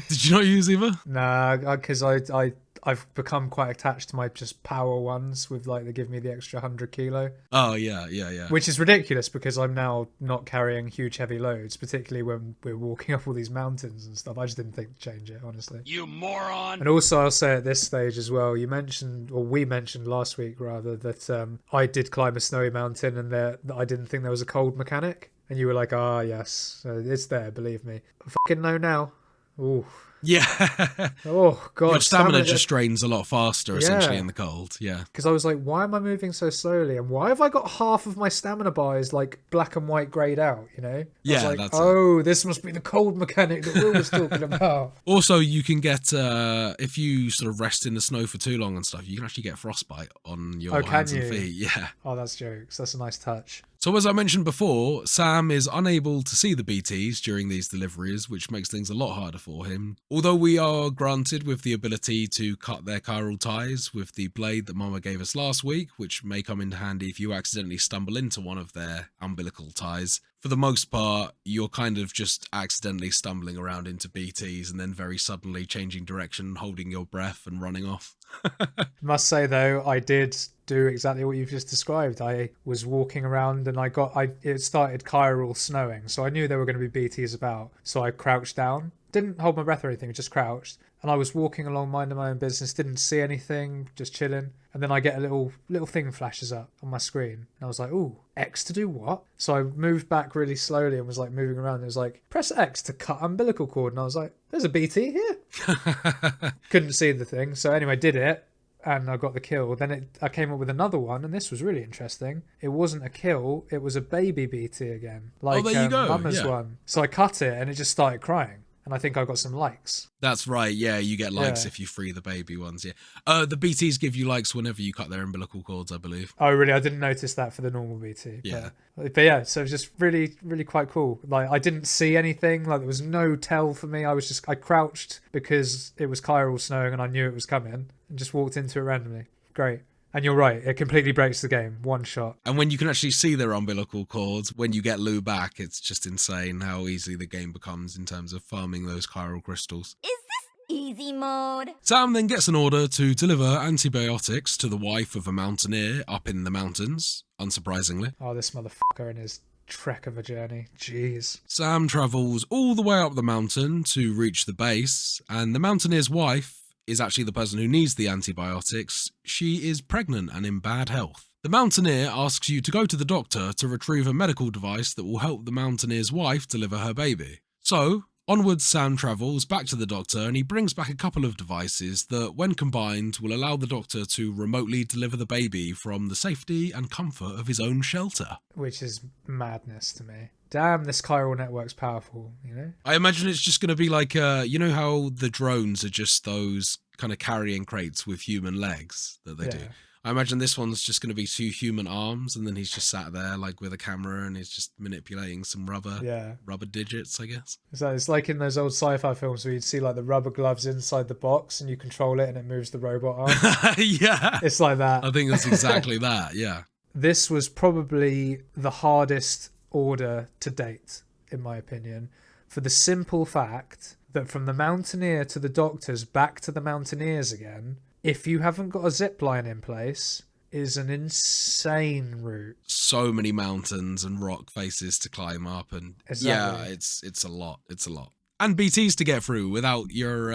Did you not use either? Nah, because I've become quite attached to my just power ones with like they give me the extra 100 kilo. Oh, yeah. Which is ridiculous because I'm now not carrying huge heavy loads, particularly when we're walking up all these mountains and stuff. I just didn't think to change it, honestly. You moron! And also I'll say at this stage as well, you mentioned, or we mentioned last week rather, that I did climb a snowy mountain and I didn't think there was a cold mechanic. And you were like, ah, yes, it's there, believe me. I fucking know now. Ooh. Yeah. Oh, God. Your stamina just drains a lot faster, essentially, in the cold. Yeah. Because I was like, why am I moving so slowly? And why have I got half of my stamina bars like black and white grayed out, you know? Yeah, I was like, that's oh, this must be the cold mechanic that Will was talking about. Also, you can get, if you sort of rest in the snow for too long and stuff, you can actually get frostbite on your hands and feet. Yeah. Oh, that's jokes. That's a nice touch. So as I mentioned before, Sam is unable to see the BTs during these deliveries, which makes things a lot harder for him. Although we are granted with the ability to cut their chiral ties with the blade that Mama gave us last week, which may come in handy if you accidentally stumble into one of their umbilical ties. For the most part, you're kind of just accidentally stumbling around into BTs and then very suddenly changing direction, holding your breath and running off. Must say though, I did do exactly what you've just described. I was walking around and it started chiral snowing, so I knew there were going to be BTs about. So I crouched down, didn't hold my breath or anything, just crouched. And I was walking along minding my own business, didn't see anything, just chilling. And then I get a little thing flashes up on my screen. And I was like, ooh, X to do what? So I moved back really slowly and was like moving around. It was like, press X to cut umbilical cord. And I was like, there's a BT here. Couldn't see the thing. So anyway, did it. And I got the kill. Then I came up with another one, and this was really interesting. It wasn't a kill, it was a baby BT again. Like there you go. Mama's one. So I cut it, and it just started crying. And I think I got some likes. That's right. Yeah, you get likes Yeah. if you free the baby ones. Yeah. The BTs give you likes whenever you cut their umbilical cords, I believe. Oh, really? I didn't notice that for the normal BT. Yeah. But yeah, so it was just really, really quite cool. Like, I didn't see anything. Like, there was no tell for me. I crouched because it was Chiral snowing and I knew it was coming and just walked into it randomly. Great. And you're right, it completely breaks the game. One shot. And when you can actually see their umbilical cords, when you get Lou back, it's just insane how easy the game becomes in terms of farming those chiral crystals. Is this easy mode? Sam then gets an order to deliver antibiotics to the wife of a mountaineer up in the mountains, unsurprisingly. Oh, this motherfucker and his trek of a journey. Jeez. Sam travels all the way up the mountain to reach the base, and the mountaineer's wife is actually the person who needs the antibiotics. She is pregnant and in bad health. The mountaineer asks you to go to the doctor to retrieve a medical device that will help the mountaineer's wife deliver her baby. So, onwards Sam travels back to the doctor and he brings back a couple of devices that, when combined, will allow the doctor to remotely deliver the baby from the safety and comfort of his own shelter. Which is madness to me. Damn, this chiral network's powerful, you know? I imagine it's just going to be like, you know how the drones are just those kind of carrying crates with human legs that they do? I imagine this one's just going to be 2 human arms, and then he's just sat there like with a camera and he's just manipulating some rubber digits, I guess. So it's like in those old sci-fi films where you'd see like the rubber gloves inside the box and you control it and it moves the robot arm. Yeah. It's like that. I think that's exactly that, yeah. This was probably the hardest order to date, in my opinion, for the simple fact that from the mountaineer to the doctors back to the mountaineers again, if you haven't got a zip line in place, is an insane route. So many mountains and rock faces to climb up, and yeah, it's a lot. It's a lot. And BTs to get through without your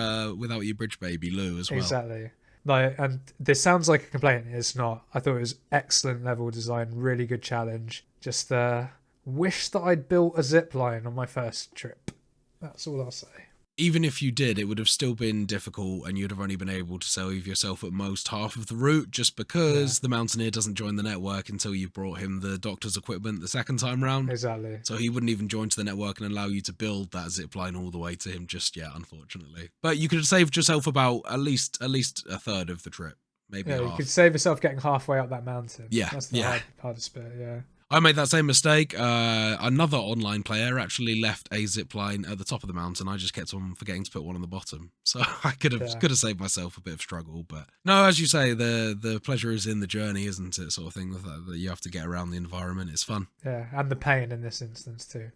bridge baby Lou as well. Exactly. Like, and this sounds like a complaint. It's not. I thought it was excellent level design, really good challenge. Just wish that I'd built a zip line on my first trip. That's all I'll say. Even if you did, it would have still been difficult and you'd have only been able to save yourself at most half of the route, just because the mountaineer doesn't join the network until you've brought him the doctor's equipment the second time round. Exactly. So he wouldn't even join to the network and allow you to build that zip line all the way to him just yet, unfortunately. But you could have saved yourself about at least a third of the trip. Maybe half. You could save yourself getting halfway up that mountain. Yeah. That's the hardest bit, yeah. I made that same mistake. Another online player actually left a zip line at the top of the mountain. I just kept on forgetting to put one on the bottom. So I could have saved myself a bit of struggle. But no, as you say, the pleasure is in the journey, isn't it? Sort of thing that you have to get around the environment. It's fun. Yeah, and the pain in this instance too.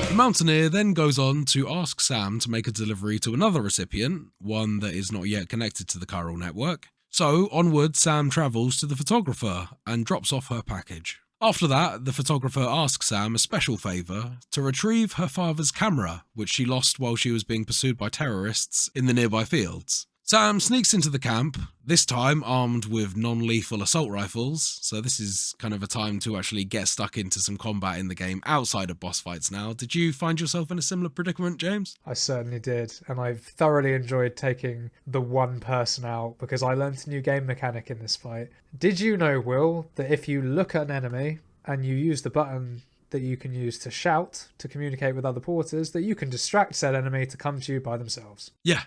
The mountaineer then goes on to ask Sam to make a delivery to another recipient, one that is not yet connected to the chiral network. So, onward, Sam travels to the photographer and drops off her package. After that, the photographer asks Sam a special favour to retrieve her father's camera, which she lost while she was being pursued by terrorists in the nearby fields. Sam sneaks into the camp, this time armed with non-lethal assault rifles, so this is kind of a time to actually get stuck into some combat in the game outside of boss fights now. Did you find yourself in a similar predicament, James? I certainly did, and I've thoroughly enjoyed taking the one person out because I learnt a new game mechanic in this fight. Did you know, Will, that if you look at an enemy and you use the button that you can use to shout, to communicate with other porters, that you can distract said enemy to come to you by themselves? Yeah.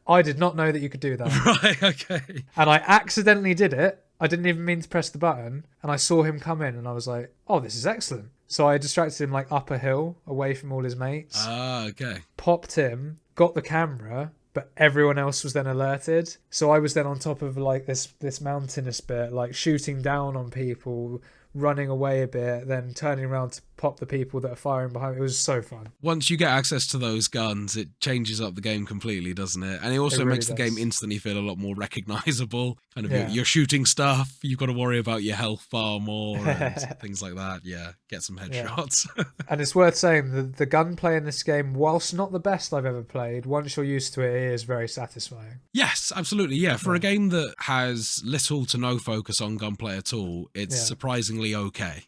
I did not know that you could do that. Right, okay. And I accidentally did it. I didn't even mean to press the button, and I saw him come in and I was like, oh, this is excellent. So I distracted him like up a hill away from all his mates. Ah, okay. Popped him, got the camera, but everyone else was then alerted. So I was then on top of like this mountainous bit, like shooting down on people, running away a bit, then turning around to pop the people that are firing behind. It was so fun. Once you get access to those guns, it changes up the game completely, doesn't it? And it also really makes the does. game instantly feel a lot more recognizable. Kind of, Yeah. you're shooting stuff, you've got to worry about your health far more and things like that. Yeah, get some headshots. And it's worth saying the gunplay in this game, whilst not the best I've ever played, once you're used to it, it is very satisfying. Yes, absolutely. Yeah, for a game that has little to no focus on gunplay at all, it's surprisingly okay.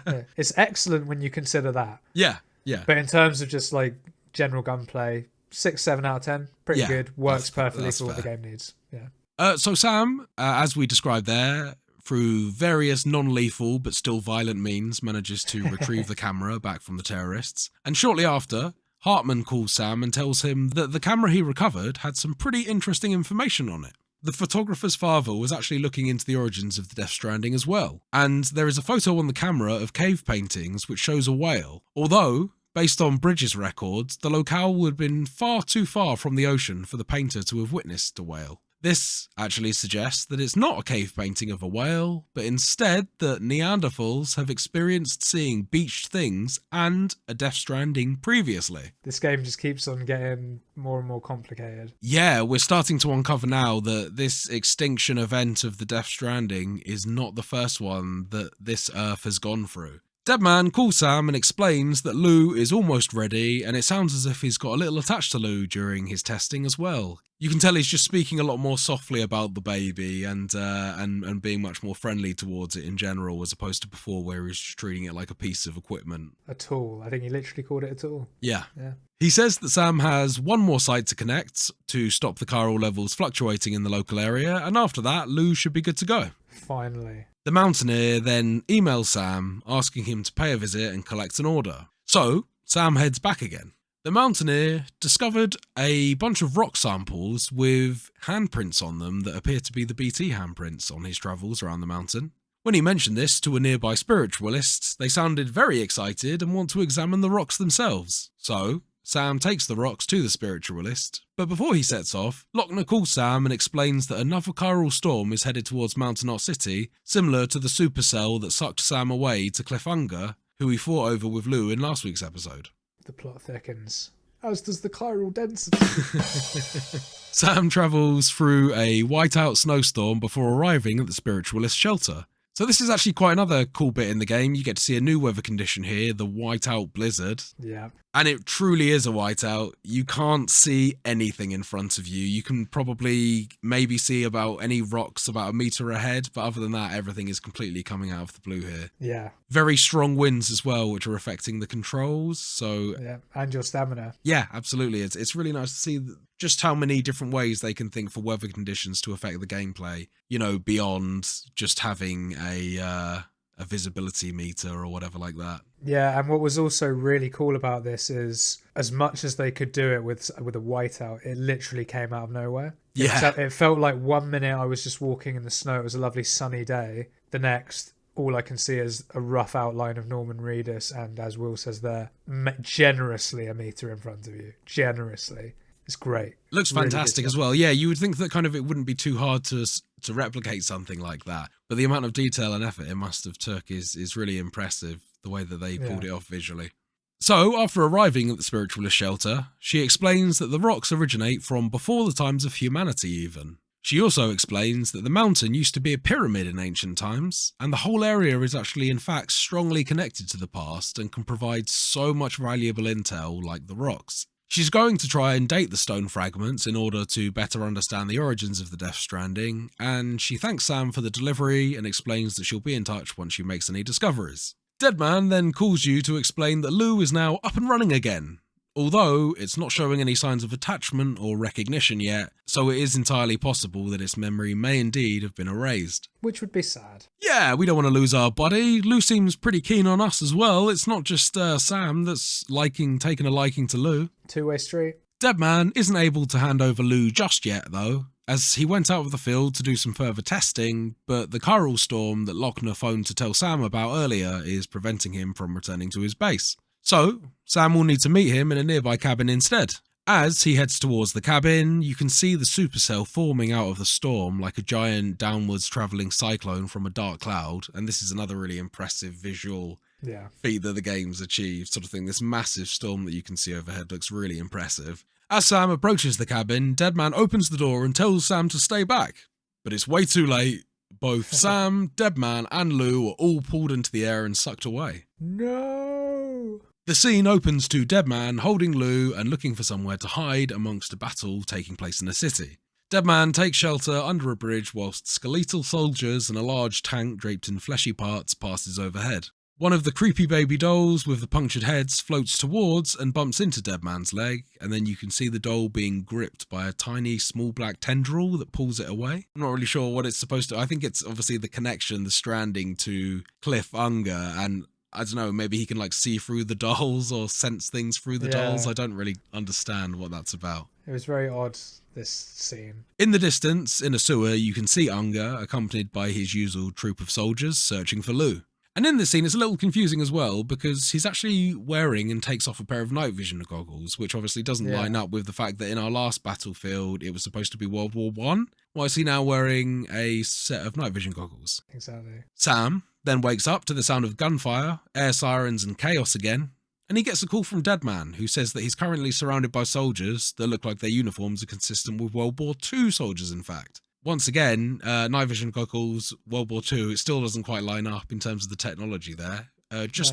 Yeah. It's excellent when you consider that. Yeah. But in terms of just like general gunplay, 6, 7 out of 10, pretty good. Works perfectly for what the game needs. Yeah. So Sam, as we described there, through various non-lethal but still violent means, manages to retrieve the camera back from the terrorists. And shortly after, Hartman calls Sam and tells him that the camera he recovered had some pretty interesting information on it. The photographer's father was actually looking into the origins of the Death Stranding as well. And there is a photo on the camera of cave paintings which shows a whale. Although, based on Bridges' records, the locale would have been far too far from the ocean for the painter to have witnessed a whale. This actually suggests that it's not a cave painting of a whale, but instead that Neanderthals have experienced seeing beached things and a Death Stranding previously. This game just keeps on getting more and more complicated. Yeah, we're starting to uncover now that this extinction event of the Death Stranding is not the first one that this Earth has gone through. Deadman calls Sam and explains that Lou is almost ready, and it sounds as if he's got a little attached to Lou during his testing as well. You can tell he's just speaking a lot more softly about the baby and being much more friendly towards it in general, as opposed to before where he was just treating it like a piece of equipment. A tool. I think he literally called it a tool. Yeah. Yeah. He says that Sam has one more site to connect to stop the chiral levels fluctuating in the local area, and after that, Lou should be good to go. Finally. The mountaineer then emails Sam, asking him to pay a visit and collect an order. So, Sam heads back again. The mountaineer discovered a bunch of rock samples with handprints on them that appear to be the BT handprints on his travels around the mountain. When he mentioned this to a nearby spiritualist, they sounded very excited and want to examine the rocks themselves. So, Sam takes the rocks to the spiritualist, but before he sets off, Lochner calls Sam and explains that another chiral storm is headed towards Mountain Knot City, similar to the supercell that sucked Sam away to Cliffhanger, who he fought over with Lou in last week's episode. The plot thickens, as does the chiral density. Sam travels through a whiteout snowstorm before arriving at the spiritualist shelter. So this is actually quite another cool bit in the game. You get to see a new weather condition here, the whiteout blizzard. Yeah. And it truly is a whiteout. You can't see anything in front of you. You can probably maybe see about any rocks about a meter ahead, but other than that, everything is completely coming out of the blue here. Yeah. Very strong winds as well, which are affecting the controls. So Yeah, and your stamina. yeah, absolutely. It's really nice to see just how many different ways they can think for weather conditions to affect the gameplay, you know, beyond just having a visibility meter or whatever like that. Yeah, and what was also really cool about this is, as much as they could do it with a whiteout, it literally came out of nowhere. Yeah. It felt like 1 minute I was just walking in the snow, it was a lovely sunny day. The next, all I can see is a rough outline of Norman Reedus, and as Will says there, generously a meter in front of you. Generously. It's great. Looks Really fantastic good as well. Yeah, you would think that kind of it wouldn't be too hard to replicate something like that. But the amount of detail and effort it must have took is really impressive, the way that they pulled it off visually. So, after arriving at the spiritualist shelter, she explains that the rocks originate from before the times of humanity even. She also explains that the mountain used to be a pyramid in ancient times, and the whole area is actually in fact strongly connected to the past and can provide so much valuable intel like the rocks. She's going to try and date the stone fragments in order to better understand the origins of the Death Stranding, and she thanks Sam for the delivery and explains that she'll be in touch once she makes any discoveries. Deadman then calls you to explain that Lou is now up and running again, although it's not showing any signs of attachment or recognition yet, so it is entirely possible that its memory may indeed have been erased. Which would be sad. Yeah, we don't want to lose our buddy. Lou seems pretty keen on us as well. It's not just Sam that's taking a liking to Lou. Two-way street. Deadman isn't able to hand over Lou just yet, though, as he went out of the field to do some further testing, but the chiral storm that Lochner phoned to tell Sam about earlier is preventing him from returning to his base. So, Sam will need to meet him in a nearby cabin instead. As he heads towards the cabin, you can see the supercell forming out of the storm like a giant downwards travelling cyclone from a dark cloud, and this is another really impressive visual feat that the game's achieved, sort of thing. This massive storm that you can see overhead looks really impressive. As Sam approaches the cabin, Deadman opens the door and tells Sam to stay back, but it's way too late. Both Sam, Deadman, and Lou are all pulled into the air and sucked away. No! The scene opens to Deadman holding Lou and looking for somewhere to hide amongst a battle taking place in a city. Deadman takes shelter under a bridge whilst skeletal soldiers and a large tank draped in fleshy parts passes overhead. One of the creepy baby dolls with the punctured heads floats towards and bumps into Deadman's leg, and then you can see the doll being gripped by a tiny small black tendril that pulls it away. I'm not really sure what it's supposed to. I think it's obviously the connection, the stranding to Cliff Unger, and I don't know, maybe he can like see through the dolls or sense things through the dolls. I don't really understand what that's about. It was very odd, this scene. In the distance, in a sewer, you can see Unger accompanied by his usual troop of soldiers searching for Lou. And in this scene, it's a little confusing as well, because he's actually wearing and takes off a pair of night vision goggles, which obviously doesn't line up with the fact that in our last battlefield, it was supposed to be World War I. Why is he now wearing a set of night vision goggles? Exactly. Sam then wakes up to the sound of gunfire, air sirens, and chaos again, and he gets a call from Deadman, who says that he's currently surrounded by soldiers that look like their uniforms are consistent with World War II soldiers, in fact. Once again, night vision goggles, World War II, it still doesn't quite line up in terms of the technology there.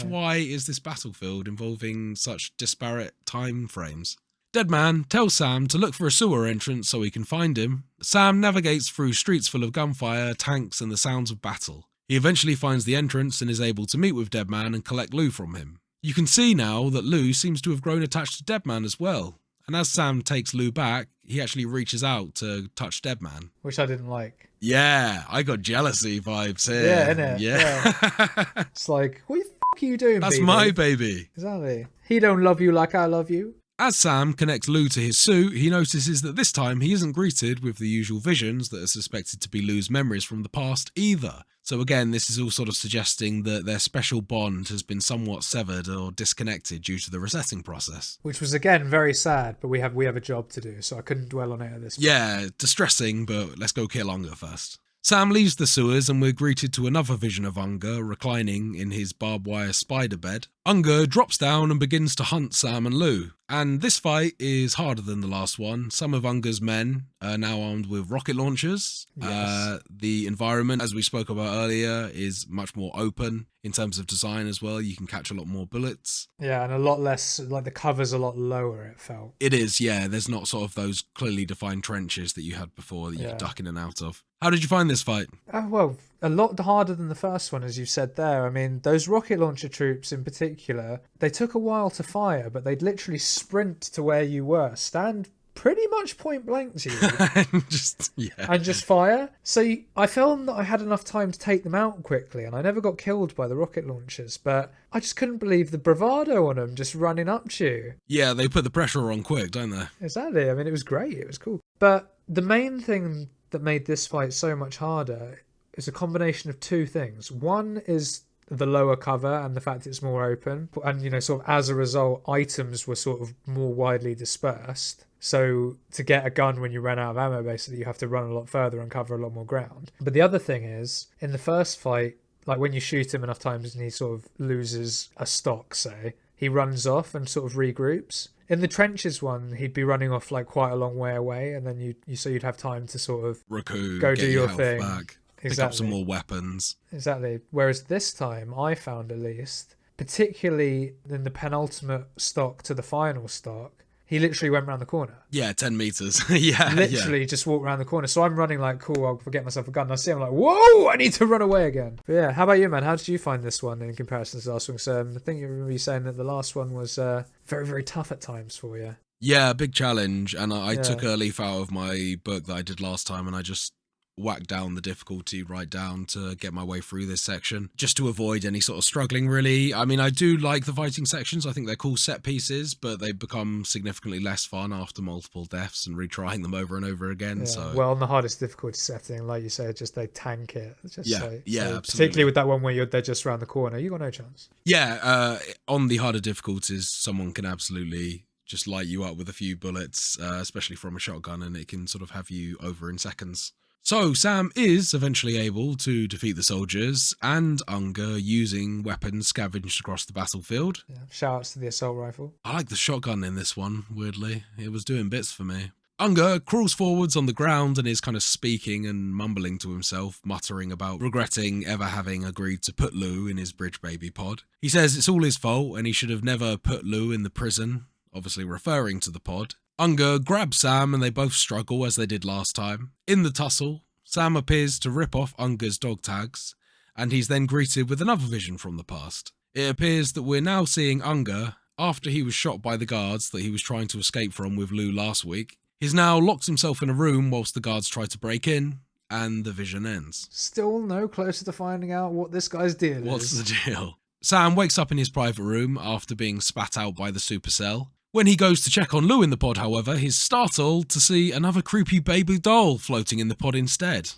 Why is this battlefield involving such disparate time frames? Deadman tells Sam to look for a sewer entrance so he can find him. Sam navigates through streets full of gunfire, tanks, and the sounds of battle. He eventually finds the entrance and is able to meet with Deadman and collect Lou from him. You can see now that Lou seems to have grown attached to Deadman as well. And as Sam takes Lou back, he actually reaches out to touch Deadman. Which I didn't like. Yeah, I got jealousy vibes here. Yeah, innit? Yeah. It's like, what the f*** are you doing, That's baby? my baby. Exactly. He don't love you like I love you. As Sam connects Lou to his suit, he notices that this time he isn't greeted with the usual visions that are suspected to be Lou's memories from the past either. So again, this is all sort of suggesting that their special bond has been somewhat severed or disconnected due to the resetting process. Which was, again, very sad, but we have a job to do, so I couldn't dwell on it at this point. Yeah, distressing, but let's go kill Unger first. Sam leaves the sewers and we're greeted to another vision of Unger reclining in his barbed wire spider bed. Unger drops down and begins to hunt Sam and Lou. And this fight is harder than the last one. Some of Unger's men are now armed with rocket launchers. Yes. The environment, as we spoke about earlier, is much more open in terms of design as well. You can catch a lot more bullets. Yeah, and a lot less, like the cover's a lot lower, it felt. It is, yeah. There's not sort of those clearly defined trenches that you had before that you could duck in and out of. How did you find this fight? Well, a lot harder than the first one, as you said there. I mean, those rocket launcher troops in particular, they took a while to fire, but they'd literally sprint to where you were, stand pretty much point blank to you, and just fire. So I felt that I had enough time to take them out quickly, and I never got killed by the rocket launchers, but I just couldn't believe the bravado on them just running up to you. Yeah, they put the pressure on quick, don't they? Exactly. I mean, it was great. It was cool. But the main thing that made this fight so much harder is a combination of two things. One is the lower cover and the fact it's more open, and sort of as a result items were sort of more widely dispersed, so to get a gun when you ran out of ammo, basically you have to run a lot further and cover a lot more ground. But the other thing is, in the first fight, like when you shoot him enough times and he sort of loses a stock, say, he runs off and sort of regroups. In the trenches one, he'd be running off like quite a long way away, and then you'd have time to sort of recoup, go get do your health thing back. Exactly. Pick up some more weapons. Exactly. Whereas this time, I found at least, particularly in the penultimate stock to the final stock, he literally went around the corner. Yeah, 10 meters. Yeah. Literally just walked around the corner. So I'm running like, cool, I'll get myself a gun. And I see him like, whoa, I need to run away again. But yeah, how about you, man? How did you find this one in comparison to the last one? So I think you remember you saying that the last one was very, very tough at times for you. Yeah, big challenge. And I took a leaf out of my book that I did last time and I just whack down the difficulty right down to get my way through this section, just to avoid any sort of struggling, really. I mean, I do like the fighting sections. I think they're cool set pieces, but they become significantly less fun after multiple deaths and retrying them over and over again. Yeah. So well, on the hardest difficulty setting, like you say, just they tank it. Absolutely. Particularly with that one where they're just around the corner, you got no chance. Yeah, on the harder difficulties, someone can absolutely just light you up with a few bullets, especially from a shotgun, and it can sort of have you over in seconds. So Sam is eventually able to defeat the soldiers and Unger using weapons scavenged across the battlefield. Yeah. Shout outs to the assault rifle. I like the shotgun in this one, weirdly. It was doing bits for me. Unger crawls forwards on the ground and is kind of speaking and mumbling to himself, muttering about regretting ever having agreed to put Lou in his bridge baby pod. He says it's all his fault and he should have never put Lou in the prison, obviously referring to the pod. Unger grabs Sam and they both struggle as they did last time. In the tussle, Sam appears to rip off Unger's dog tags, and he's then greeted with another vision from the past. It appears that we're now seeing Unger, after he was shot by the guards that he was trying to escape from with Lou last week. He's now locked himself in a room whilst the guards try to break in, and the vision ends. Still no closer to finding out what this guy's deal is. What's the deal? Sam wakes up in his private room after being spat out by the supercell. When he goes to check on Lou in the pod, however, he's startled to see another creepy baby doll floating in the pod instead.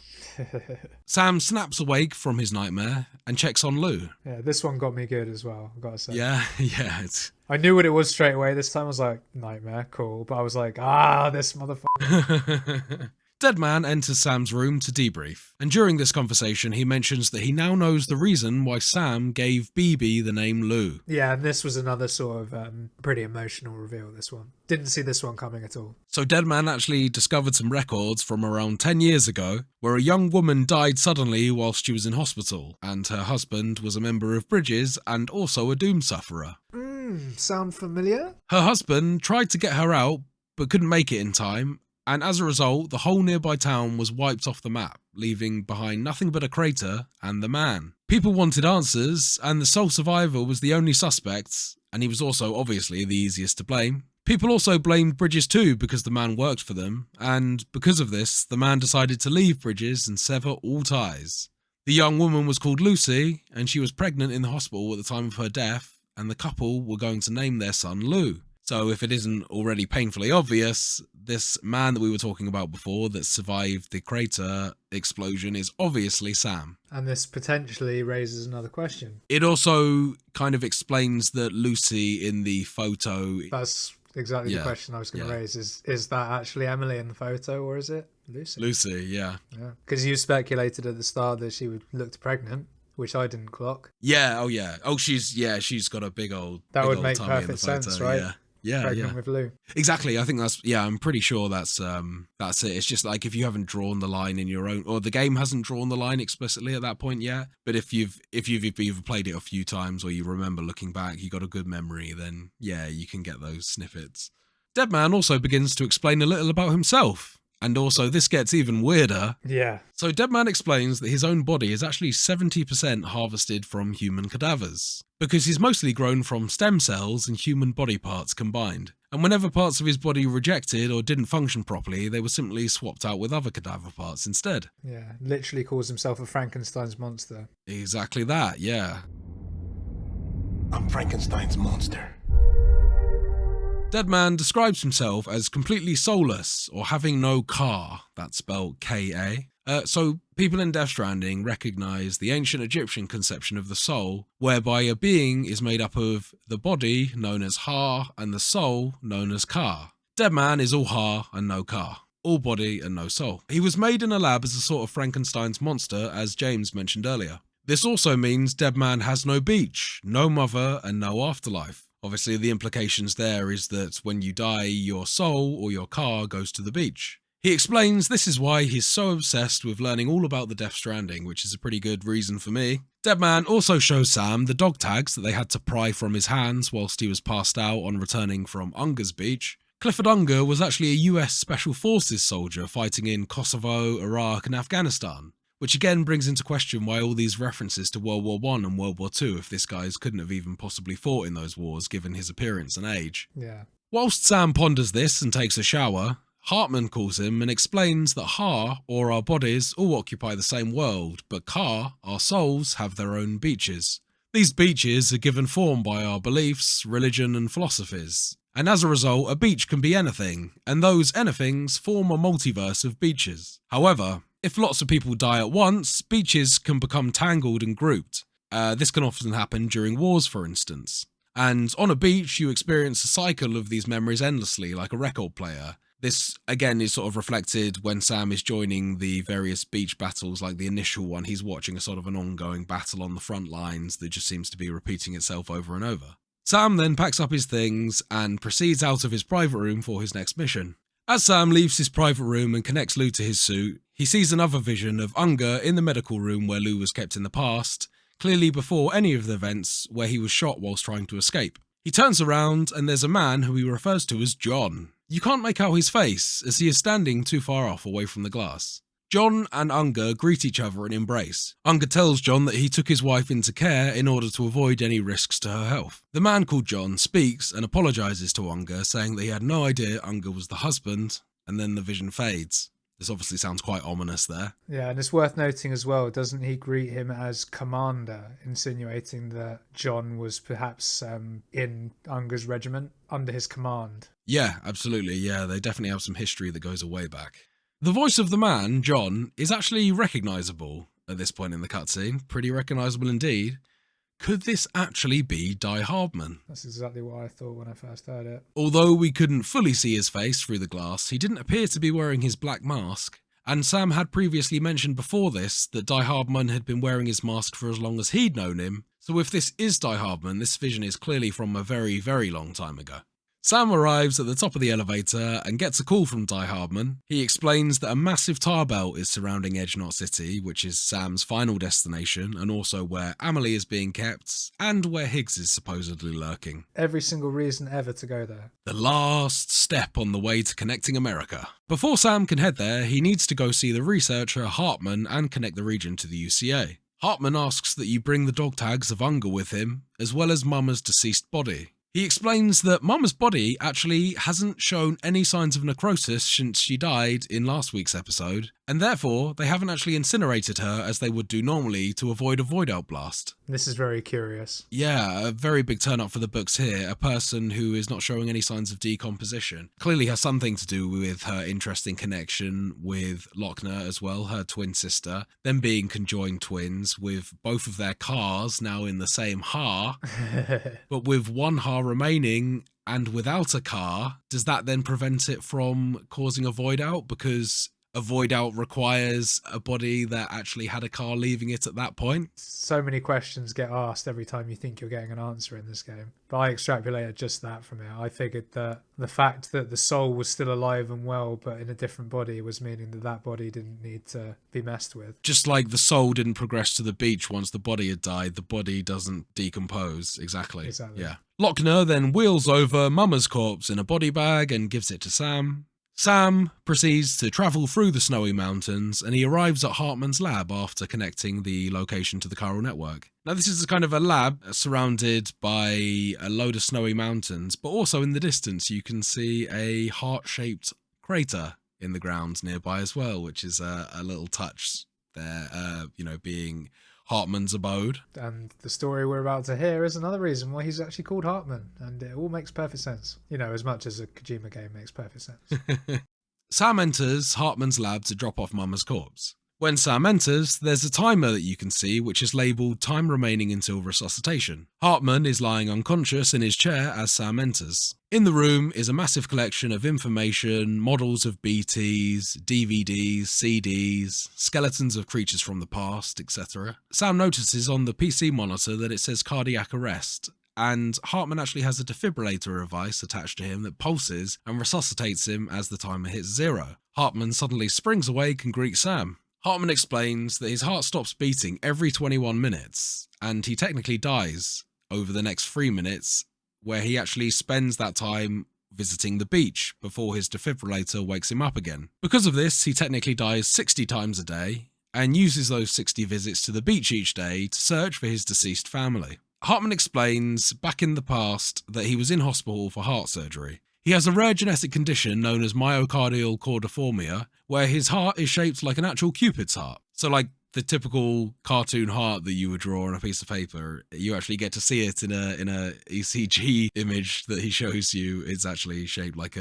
Sam snaps awake from his nightmare and checks on Lou. Yeah, this one got me good as well, I've got to say. Yeah. I knew what it was straight away. This time I was like, nightmare, cool. But I was like, this motherfucker. Deadman enters Sam's room to debrief, and during this conversation he mentions that he now knows the reason why Sam gave BB the name Lou. Yeah, and this was another sort of pretty emotional reveal, this one. Didn't see this one coming at all. So Deadman actually discovered some records from around 10 years ago where a young woman died suddenly whilst she was in hospital, and her husband was a member of Bridges and also a Doom sufferer. Sound familiar? Her husband tried to get her out but couldn't make it in time, and as a result, the whole nearby town was wiped off the map, leaving behind nothing but a crater and the man. People wanted answers, and the sole survivor was the only suspect, and he was also obviously the easiest to blame. People also blamed Bridges too because the man worked for them, and because of this, the man decided to leave Bridges and sever all ties. The young woman was called Lucy, and she was pregnant in the hospital at the time of her death, and the couple were going to name their son Lou. So if it isn't already painfully obvious, this man that we were talking about before that survived the crater explosion is obviously Sam. And this potentially raises another question. It also kind of explains that Lucy in the photo... That's exactly the question I was going to raise. Is that actually Emily in the photo, or is it Lucy? Lucy, yeah. Because you speculated at the start that she looked pregnant, which I didn't clock. Yeah, oh, she's got a big old That big would old make tummy in the perfect photo, sense, right? Yeah, pregnant with Lou. Exactly. I think I'm pretty sure that's it. It's just like if you haven't drawn the line in your own, or the game hasn't drawn the line explicitly at that point yet. But if you've either played it a few times or you remember looking back, you got a good memory, then yeah, you can get those snippets. Deadman also begins to explain a little about himself. And also, this gets even weirder. Yeah. So Deadman explains that his own body is actually 70% harvested from human cadavers, because he's mostly grown from stem cells and human body parts combined. And whenever parts of his body rejected or didn't function properly, they were simply swapped out with other cadaver parts instead. Yeah, literally calls himself a Frankenstein's monster. Exactly that, yeah. I'm Frankenstein's monster. Deadman describes himself as completely soulless, or having no car, that's spelled K-A. So people in Death Stranding recognise the ancient Egyptian conception of the soul, whereby a being is made up of the body, known as Ha, and the soul, known as Ka. Deadman is all Ha and no Ka, all body and no soul. He was made in a lab as a sort of Frankenstein's monster, as James mentioned earlier. This also means Deadman has no beach, no mother, and no afterlife. Obviously, the implications there is that when you die, your soul or your car goes to the beach. He explains this is why he's so obsessed with learning all about the Death Stranding, which is a pretty good reason for me. Deadman also shows Sam the dog tags that they had to pry from his hands whilst he was passed out on returning from Unger's beach. Clifford Unger was actually a US Special Forces soldier fighting in Kosovo, Iraq and Afghanistan. Which again brings into question why all these references to World War I and World War II if this guy couldn't have even possibly fought in those wars given his appearance and age. Yeah. Whilst Sam ponders this and takes a shower, Hartman calls him and explains that Ha, or our bodies, all occupy the same world, but Ka, our souls, have their own beaches. These beaches are given form by our beliefs, religion and philosophies. And as a result, a beach can be anything, and those anythings form a multiverse of beaches. However, if lots of people die at once, beaches can become tangled and grouped. This can often happen during wars, for instance. And on a beach, you experience a cycle of these memories endlessly, like a record player. This, again, is sort of reflected when Sam is joining the various beach battles, like the initial one. He's watching a sort of an ongoing battle on the front lines that just seems to be repeating itself over and over. Sam then packs up his things and proceeds out of his private room for his next mission. As Sam leaves his private room and connects Lou to his suit, he sees another vision of Unger in the medical room where Lou was kept in the past, clearly before any of the events where he was shot whilst trying to escape. He turns around and there's a man who he refers to as John. You can't make out his face as he is standing too far off away from the glass. John and Unger greet each other and embrace. Unger tells John that he took his wife into care in order to avoid any risks to her health. The man called John speaks and apologises to Unger, saying that he had no idea Unger was the husband, and then the vision fades. This obviously sounds quite ominous there. Yeah, and it's worth noting as well, doesn't he greet him as Commander, insinuating that John was perhaps in Unger's regiment, under his command? Yeah, absolutely. Yeah, they definitely have some history that goes way back. The voice of the man, John, is actually recognisable at this point in the cutscene. Pretty recognisable indeed. Could this actually be Die Hardman? That's exactly what I thought when I first heard it. Although we couldn't fully see his face through the glass, he didn't appear to be wearing his black mask, and Sam had previously mentioned before this that Die Hardman had been wearing his mask for as long as he'd known him, so if this is Die Hardman, this vision is clearly from a very, very long time ago. Sam arrives at the top of the elevator and gets a call from Die Hardman. He explains that a massive tar belt is surrounding Edge Knot City, which is Sam's final destination, and also where Amelie is being kept, and where Higgs is supposedly lurking. Every single reason ever to go there. The last step on the way to connecting America. Before Sam can head there, he needs to go see the researcher Hartman and connect the region to the UCA. Hartman asks that you bring the dog tags of Unger with him, as well as Mama's deceased body. He explains that Mama's body actually hasn't shown any signs of necrosis since she died in last week's episode, and therefore they haven't actually incinerated her as they would do normally to avoid a void out blast. This is very curious. Yeah, a very big turn up for the books here. A person who is not showing any signs of decomposition. Clearly has something to do with her interesting connection with Lochner as well, her twin sister. Them being conjoined twins with both of their cars now in the same ha, but with one ha remaining and without a car. Does that then prevent it from causing a void out? Because a void out requires a body that actually had a car leaving it at that point. So many questions get asked every time you think you're getting an answer in this game. But I extrapolated just that from it. I figured that the fact that the soul was still alive and well, but in a different body, was meaning that that body didn't need to be messed with. Just like the soul didn't progress to the beach once the body had died, the body doesn't decompose. Exactly. Yeah. Lochner then wheels over Mama's corpse in a body bag and gives it to Sam. Sam proceeds to travel through the snowy mountains, and he arrives at Hartman's lab after connecting the location to the chiral network. Now, this is kind of a lab surrounded by a load of snowy mountains, but also in the distance you can see a heart-shaped crater in the ground nearby as well, which is a little touch there, being Hartman's abode. And the story we're about to hear is another reason why he's actually called Hartman, and it all makes perfect sense. As much as a Kojima game makes perfect sense. Sam enters Hartman's lab to drop off Mama's corpse. When Sam enters, there's a timer that you can see which is labelled time remaining until resuscitation. Hartman is lying unconscious in his chair as Sam enters. In the room is a massive collection of information, models of BTs, DVDs, CDs, skeletons of creatures from the past, etc. Sam notices on the PC monitor that it says cardiac arrest, and Hartman actually has a defibrillator device attached to him that pulses and resuscitates him as the timer hits 0. Hartman suddenly springs awake and greets Sam. Hartman explains that his heart stops beating every 21 minutes, and he technically dies over the next 3 minutes, where he actually spends that time visiting the beach before his defibrillator wakes him up again. Because of this, he technically dies 60 times a day, and uses those 60 visits to the beach each day to search for his deceased family. Hartman explains back in the past that he was in hospital for heart surgery. He has a rare genetic condition known as myocardial chordoformia, where his heart is shaped like an actual Cupid's heart. So like the typical cartoon heart that you would draw on a piece of paper, you actually get to see it in a ECG image that he shows you. It's actually shaped like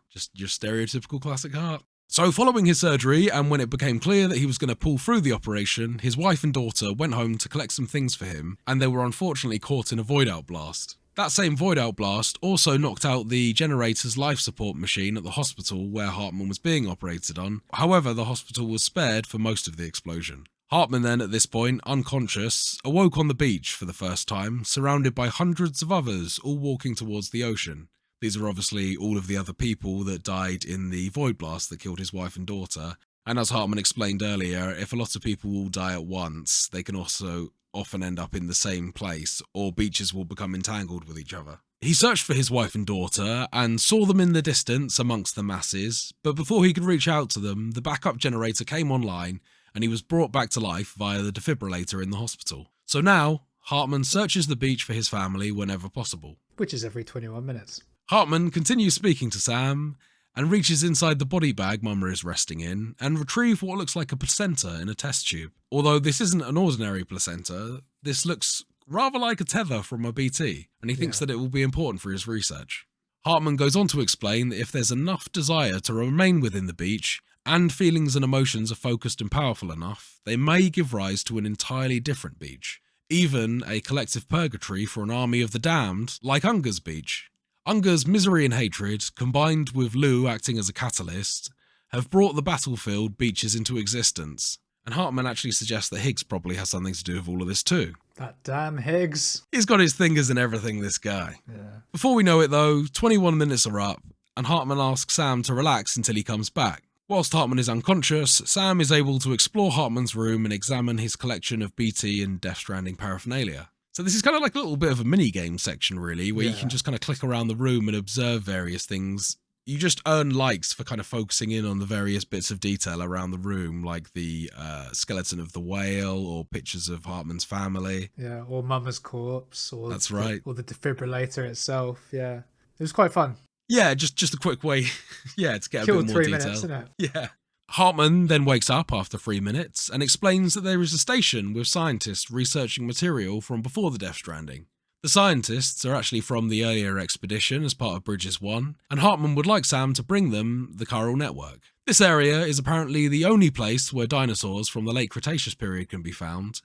just your stereotypical classic heart. So following his surgery, and when it became clear that he was going to pull through the operation, his wife and daughter went home to collect some things for him, and they were unfortunately caught in a void out blast. That same void outblast also knocked out the generator's life support machine at the hospital where Hartman was being operated on. However, the hospital was spared for most of the explosion. Hartman then, at this point, unconscious, awoke on the beach for the first time, surrounded by hundreds of others, all walking towards the ocean. These are obviously all of the other people that died in the void blast that killed his wife and daughter. And as Hartman explained earlier, if a lot of people all die at once, they can also often end up in the same place, or beaches will become entangled with each other. He searched for his wife and daughter and saw them in the distance amongst the masses, but before he could reach out to them, the backup generator came online and he was brought back to life via the defibrillator in the hospital. So now, Hartman searches the beach for his family whenever possible. Which is every 21 minutes. Hartman continues speaking to Sam and reaches inside the body bag Mama is resting in and retrieve what looks like a placenta in a test tube. Although this isn't an ordinary placenta, this looks rather like a tether from a BT, and he thinks that it will be important for his research. Hartman goes on to explain that if there's enough desire to remain within the beach, and feelings and emotions are focused and powerful enough, they may give rise to an entirely different beach. Even a collective purgatory for an army of the damned, like Unger's beach. Unger's misery and hatred, combined with Lou acting as a catalyst, have brought the battlefield beaches into existence. And Hartman actually suggests that Higgs probably has something to do with all of this too. That damn Higgs. He's got his fingers in everything, this guy. Yeah. Before we know it though, 21 minutes are up, and Hartman asks Sam to relax until he comes back. Whilst Hartman is unconscious, Sam is able to explore Hartman's room and examine his collection of BT and Death Stranding paraphernalia. So this is kind of like a little bit of a mini-game section, really, where you can just kind of click around the room and observe various things. You just earn likes for kind of focusing in on the various bits of detail around the room, like the skeleton of the whale or pictures of Hartman's family. Yeah, or Mama's corpse. Or That's right. Or the defibrillator itself, yeah. It was quite fun. Yeah, just a quick way, to get Killed a bit more 3 detail. minutes, isn't it? Yeah. Hartman then wakes up after 3 minutes and explains that there is a station with scientists researching material from before the Death Stranding. The scientists are actually from the earlier expedition as part of Bridges 1, and Hartman would like Sam to bring them the chiral network. This area is apparently the only place where dinosaurs from the late Cretaceous period can be found,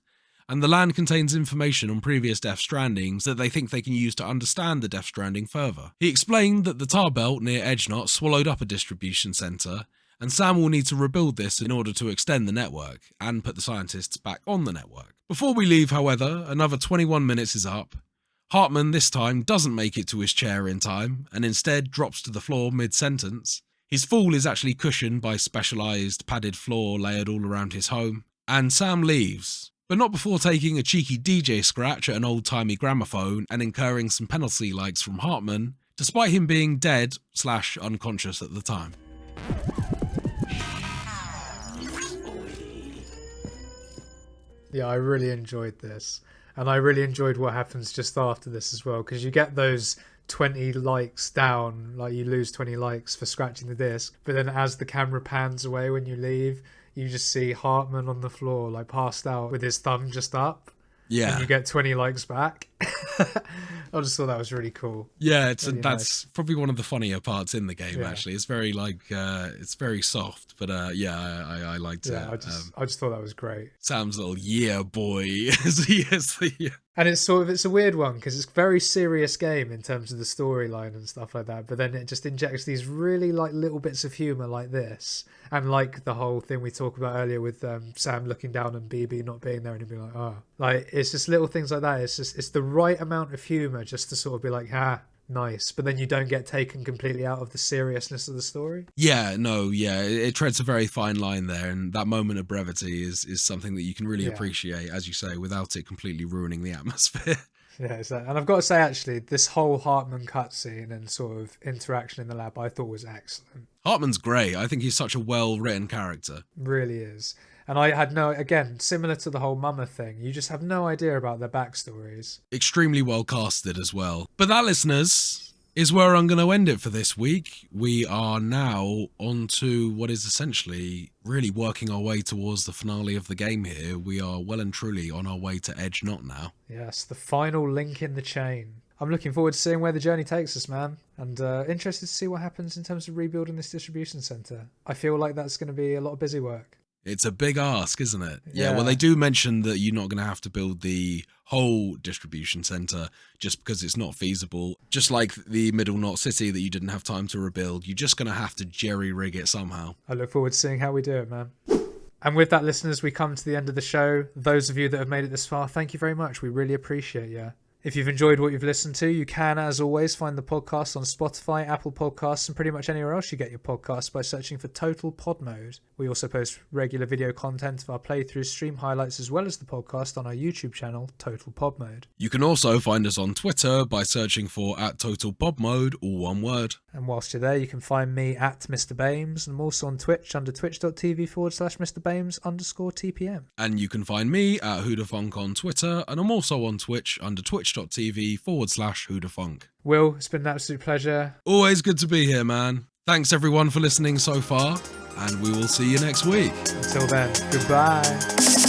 and the land contains information on previous Death Strandings that they think they can use to understand the Death Stranding further. He explained that the tar belt near Edgenot swallowed up a distribution centre, and Sam will need to rebuild this in order to extend the network, and put the scientists back on the network. Before we leave, however, another 21 minutes is up. Hartman this time doesn't make it to his chair in time, and instead drops to the floor mid-sentence. His fall is actually cushioned by specialised padded floor layered all around his home, and Sam leaves. But not before taking a cheeky DJ scratch at an old-timey gramophone and incurring some penalty likes from Hartman, despite him being dead/unconscious at the time. Yeah, I really enjoyed this. And I really enjoyed what happens just after this as well, because you get those 20 likes down, like you lose 20 likes for scratching the disc, but then as the camera pans away when you leave, you just see Hartman on the floor, like passed out with his thumb just up. Yeah. And you get 20 likes back. I just thought that was really cool. Yeah, really that's nice. probably one of the funnier parts in the game, Yeah. actually. It's very, it's very soft, but I liked it. I just thought that was great. Sam's little yeah boy as he is the... And it's a weird one because it's a very serious game in terms of the storyline and stuff like that. But then it just injects these really like little bits of humor like this, and like the whole thing we talked about earlier with Sam looking down and BB not being there and him being like, oh, like it's just little things like that. It's the right amount of humor just to sort of be like, nice, but then you don't get taken completely out of the seriousness of the story. It treads a very fine line there, and that moment of brevity is something that you can really appreciate, as you say, without it completely ruining the atmosphere. Yeah, exactly. And I've got to say, actually, this whole Hartman cutscene and sort of interaction in the lab I thought was excellent. Hartman's great. I think he's such a well-written character. Really is. And I had again, similar to the whole Mama thing, you just have no idea about their backstories. Extremely well casted as well. But that, listeners, is where I'm going to end it for this week. We are now on to what is essentially really working our way towards the finale of the game here. We are well and truly on our way to Edge Knot now. Yes, the final link in the chain. I'm looking forward to seeing where the journey takes us, man. And interested to see what happens in terms of rebuilding this distribution centre. I feel like that's going to be a lot of busy work. It's a big ask, isn't it? Yeah, well, Yeah. they do mention that you're not going to have to build the whole distribution center just because it's not feasible. Just like the Middle Knot City that you didn't have time to rebuild, you're just going to have to jerry-rig it somehow. I look forward to seeing how we do it, man. And with that, listeners, we come to the end of the show. Those of you that have made it this far, thank you very much. We really appreciate you. If you've enjoyed what you've listened to, you can, as always, find the podcast on Spotify, Apple Podcasts, and pretty much anywhere else you get your podcasts by searching for Total Pod Mode. We also post regular video content of our playthroughs, stream highlights, as well as the podcast on our YouTube channel, Total Pod Mode. You can also find us on Twitter by searching for @TotalPodMode, all one word. And whilst you're there, you can find me at Mr. Bames, and I'm also on Twitch under twitch.tv/MrBames_TPM. And you can find me at whodahfunk on Twitter, and I'm also on Twitch under twitch.tv/whodahfunk. Will, it's been an absolute pleasure. Always good to be here, man. Thanks everyone for listening so far, and we will see you next week. Until then, goodbye.